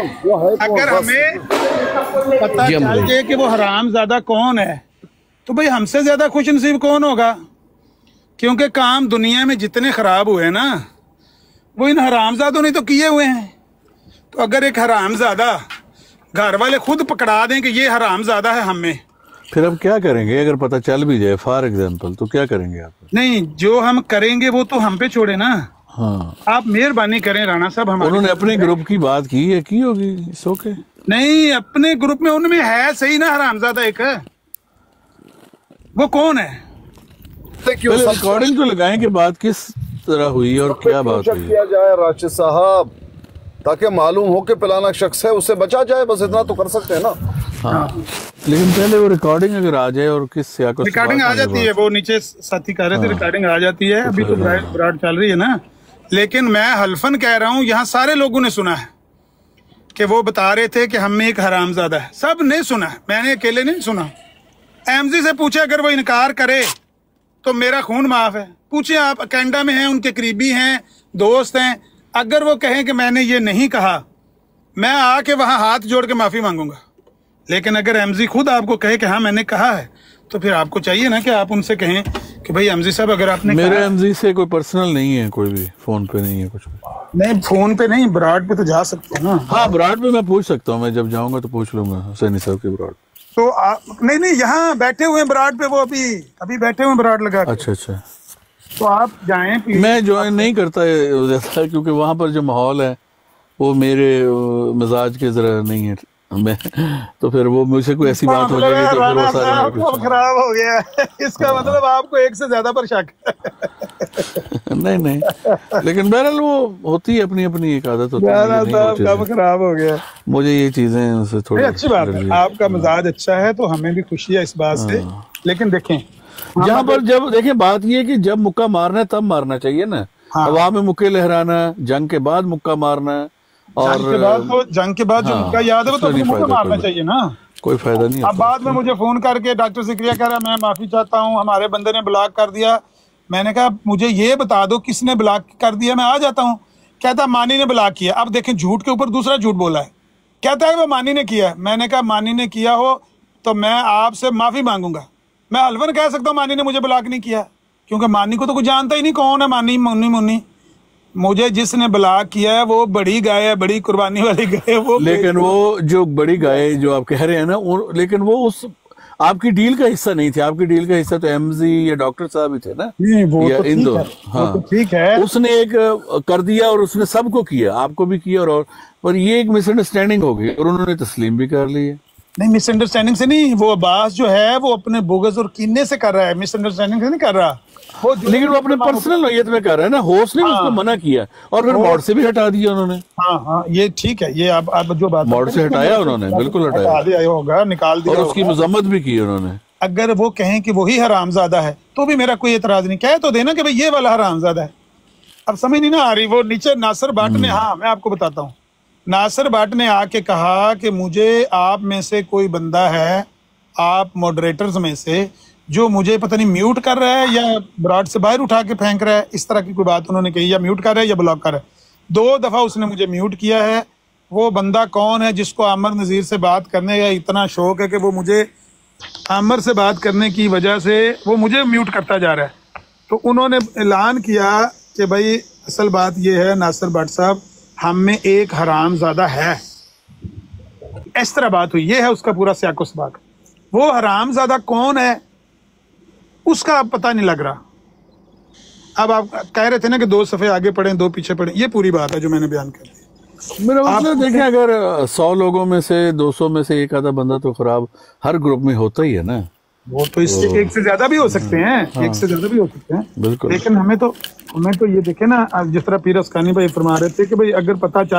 अगर हमें पता चल जाए कि वो हरामजादा कौन है, तो भाई हमसे ज्यादा खुशनसीब कौन होगा, क्योंकि काम दुनिया में जितने खराब हुए ना वो इन हरामजादों ने तो किए हुए हैं। तो अगर एक हरामजादा घर वाले खुद पकड़ा दें कि ये हरामजादा है हमें,
फिर हम क्या करेंगे अगर पता चल भी जाए फॉर एग्जांपल, तो क्या करेंगे आप?
नहीं, जो हम करेंगे वो तो हम पे छोड़े ना।
हाँ,
आप मेहरबानी करें राणा साहब, हम
उन्होंने अपने ग्रुप की बात की है, की होगी, ओके।
नहीं, अपने ग्रुप में उनमें है सही ना हरामजादा एक, वो कौन है?
रिकॉर्डिंग तो लगाएं कि बात किस तरह हुई और क्या बात हुई
किया जाए राशिद साहब, ताकि मालूम हो कि पिलाना शख्स है, उससे बचा जाए, बस इतना तो कर सकते हैं ना।
हाँ, लेकिन पहले वो रिकॉर्डिंग अगर आ जाए, और किस
रिकॉर्डिंग आ जाती है, वो नीचे साथी कह रहे थे रिकॉर्डिंग आ जाती है, अभी तो ब्राड चल रही है ना। लेकिन मैं हल्फन कह रहा हूँ, यहाँ सारे लोगों ने सुना है कि वो बता रहे थे कि हम में एक हरामजादा है, सब ने सुना है, मैंने अकेले नहीं सुना। एमजी से पूछे, अगर वो इनकार करे तो मेरा खून माफ है। पूछे, आप कनाडा में हैं, उनके करीबी हैं, दोस्त हैं, अगर वो कहें कि मैंने ये नहीं कहा, मैं आके वहां हाथ जोड़ के माफी मांगूंगा। लेकिन अगर एमजी खुद आपको कहे कि हाँ मैंने कहा है, तो फिर आपको चाहिए ना कि आप उनसे कहें कि भाई एमजी साहब अगर आपने
मेरे एमजी से कोई पर्सनल नहीं है, कोई भी फोन पे नहीं है कुछ भी।
नहीं, फोन पे नहीं, ब्रॉड पे तो जा सकते हैं ना।
हाँ, ब्रॉड पे मैं पूछ सकता हूँ, मैं जब जाऊंगा तो पूछ लूंगा हुसैनी साहब के ब्रॉड।
तो आप नहीं यहाँ बैठे हुए ब्रॉड पे, वो अभी बैठे हुए ब्रॉड लगा।
अच्छा,
तो आप जाएं प्लीज।
मैं ज्वाइन नहीं करता है, क्योंकि वहाँ पर जो माहौल है वो मेरे मिजाज के जरा नहीं है, मैं तो फिर वो मुझसे कोई ऐसी बात हो जाएगी तो फिर वो सारे
खराब हो गया। इसका मतलब आपको एक से ज्यादा पर शक
नहीं, लेकिन बहरहाल वो होती है, अपनी अपनी एक आदत होती है।
कब खराब हो गया,
मुझे ये चीजें उनसे थोड़ी
अच्छी बात है, आपका मिजाज अच्छा है तो हमें भी खुशी है इस बात से। लेकिन देखें,
जहाँ पर जब देखें बात ये है कि जब मुक्का मारना है तब मारना चाहिए ना। हवा में मुक्के लहराना, जंग के बाद मुक्का मारना, और
जंग के बाद जो मुक्का याद है वो तो मुक्का मारना चाहिए ना,
कोई फायदा नहीं।
अब बाद में मुझे फोन करके डॉक्टर जिक्रिया कह रहा मैं माफी चाहता हूँ, हमारे बंदे ने ब्लॉक कर दिया। मैंने कहा मुझे ये बता दो किसने ब्लॉक कर दिया, मैं आ जाता हूँ। कहता मानी ने ब्लॉक किया। अब देखें, झूठ के ऊपर दूसरा झूठ बोला है, कहता है वो मानी ने किया। मैंने कहा मानी ने किया हो तो मैं आपसे माफी मांगूंगा। मैं हलवन कह सकता हूँ मानी ने मुझे ब्लॉक नहीं किया, क्योंकि मानी को तो कुछ जानता ही नहीं कौन है मानी, मुन्नी। मुझे जिसने ब्लॉक किया है वो बड़ी गाय है, बड़ी कुर्बानी वाली गाय है वो।
लेकिन वो जो बड़ी गाय जो आप कह रहे हैं ना, लेकिन वो उस आपकी डील का हिस्सा नहीं थे। आपकी डील का हिस्सा तो एमजी या डॉक्टर साहब ही थे ना।
नहीं, वो तो
इन दो,
हाँ तो ठीक है।
उसने एक कर दिया और उसने सबको किया, आपको भी किया, और पर ये एक मिसअंडरस्टैंडिंग हो गई और उन्होंने तस्लीम भी कर ली है।
नहीं, मिसअंडरस्टैंडिंग से नहीं, वो अब्बास जो है वो अपने बुग़्ज़ और कीने से कर रहा है, मिसअंडरस्टैंडिंग से नहीं कर रहा वो।
लेकिन वो अपने पर्सनल नोयत में कर रहा है ना, होस्ट ने उसको मना किया और फिर बोर्ड से भी हटा दिया उन्होंने।
हाँ, ये ठीक है, ये आप जो बात
बोर्ड से हटाया उन्होंने, बिल्कुल हटाया
होगा, निकाल दिया
और उसकी मजम्मत भी की उन्होंने।
अगर वो कहें कि वही हरामजादा है तो भी मेरा कोई एतराज नहीं, कहे तो देना कि भाई ये वाला हरामजादा है। अब समझ नहीं ना आ रही, वो नीचे नासिर भट्ट ने, हाँ मैं आपको बताता हूँ, नासिर भट्ट ने आके कहा कि मुझे आप में से कोई बंदा है, आप मॉडरेटर्स में से, जो मुझे पता नहीं म्यूट कर रहा है या ब्रॉड से बाहर उठा के फेंक रहा है, इस तरह की कोई बात उन्होंने कही, या म्यूट कर रहा है या ब्लॉक कर रहा है। 2 दफ़ा उसने मुझे म्यूट किया है। वो बंदा कौन है जिसको आमिर नज़ीर से बात करने का इतना शौक है कि वो मुझे आमिर से बात करने की वजह से वो मुझे म्यूट करता जा रहा है। तो उन्होंने ऐलान किया कि भाई असल बात यह है नासिर भट्ट साहब, हम में एक हरामजादा है। इस तरह बात हुई, ये है उसका पूरा सियाको सबाक। वो हरामजादा कौन है उसका अब पता नहीं लग रहा। अब आप कह रहे थे ना कि 2 सफ़े आगे पढ़ें 2 पीछे पढ़ें, ये पूरी बात है जो मैंने बयान कर दी।
मेरा मतलब देखें, अगर 100 लोगों में से 200 में से एक आधा बंदा तो खराब हर ग्रुप में होता ही है ना।
वो तो इससे एक से ज्यादा भी हो सकते हैं, एक से ज्यादा भी हो सकते हैं,
बिल्कुल।
लेकिन हमें तो ये देखे ना, जिस तरह पीर असकानी भाई फरमा रहे थे कि भाई अगर पता चल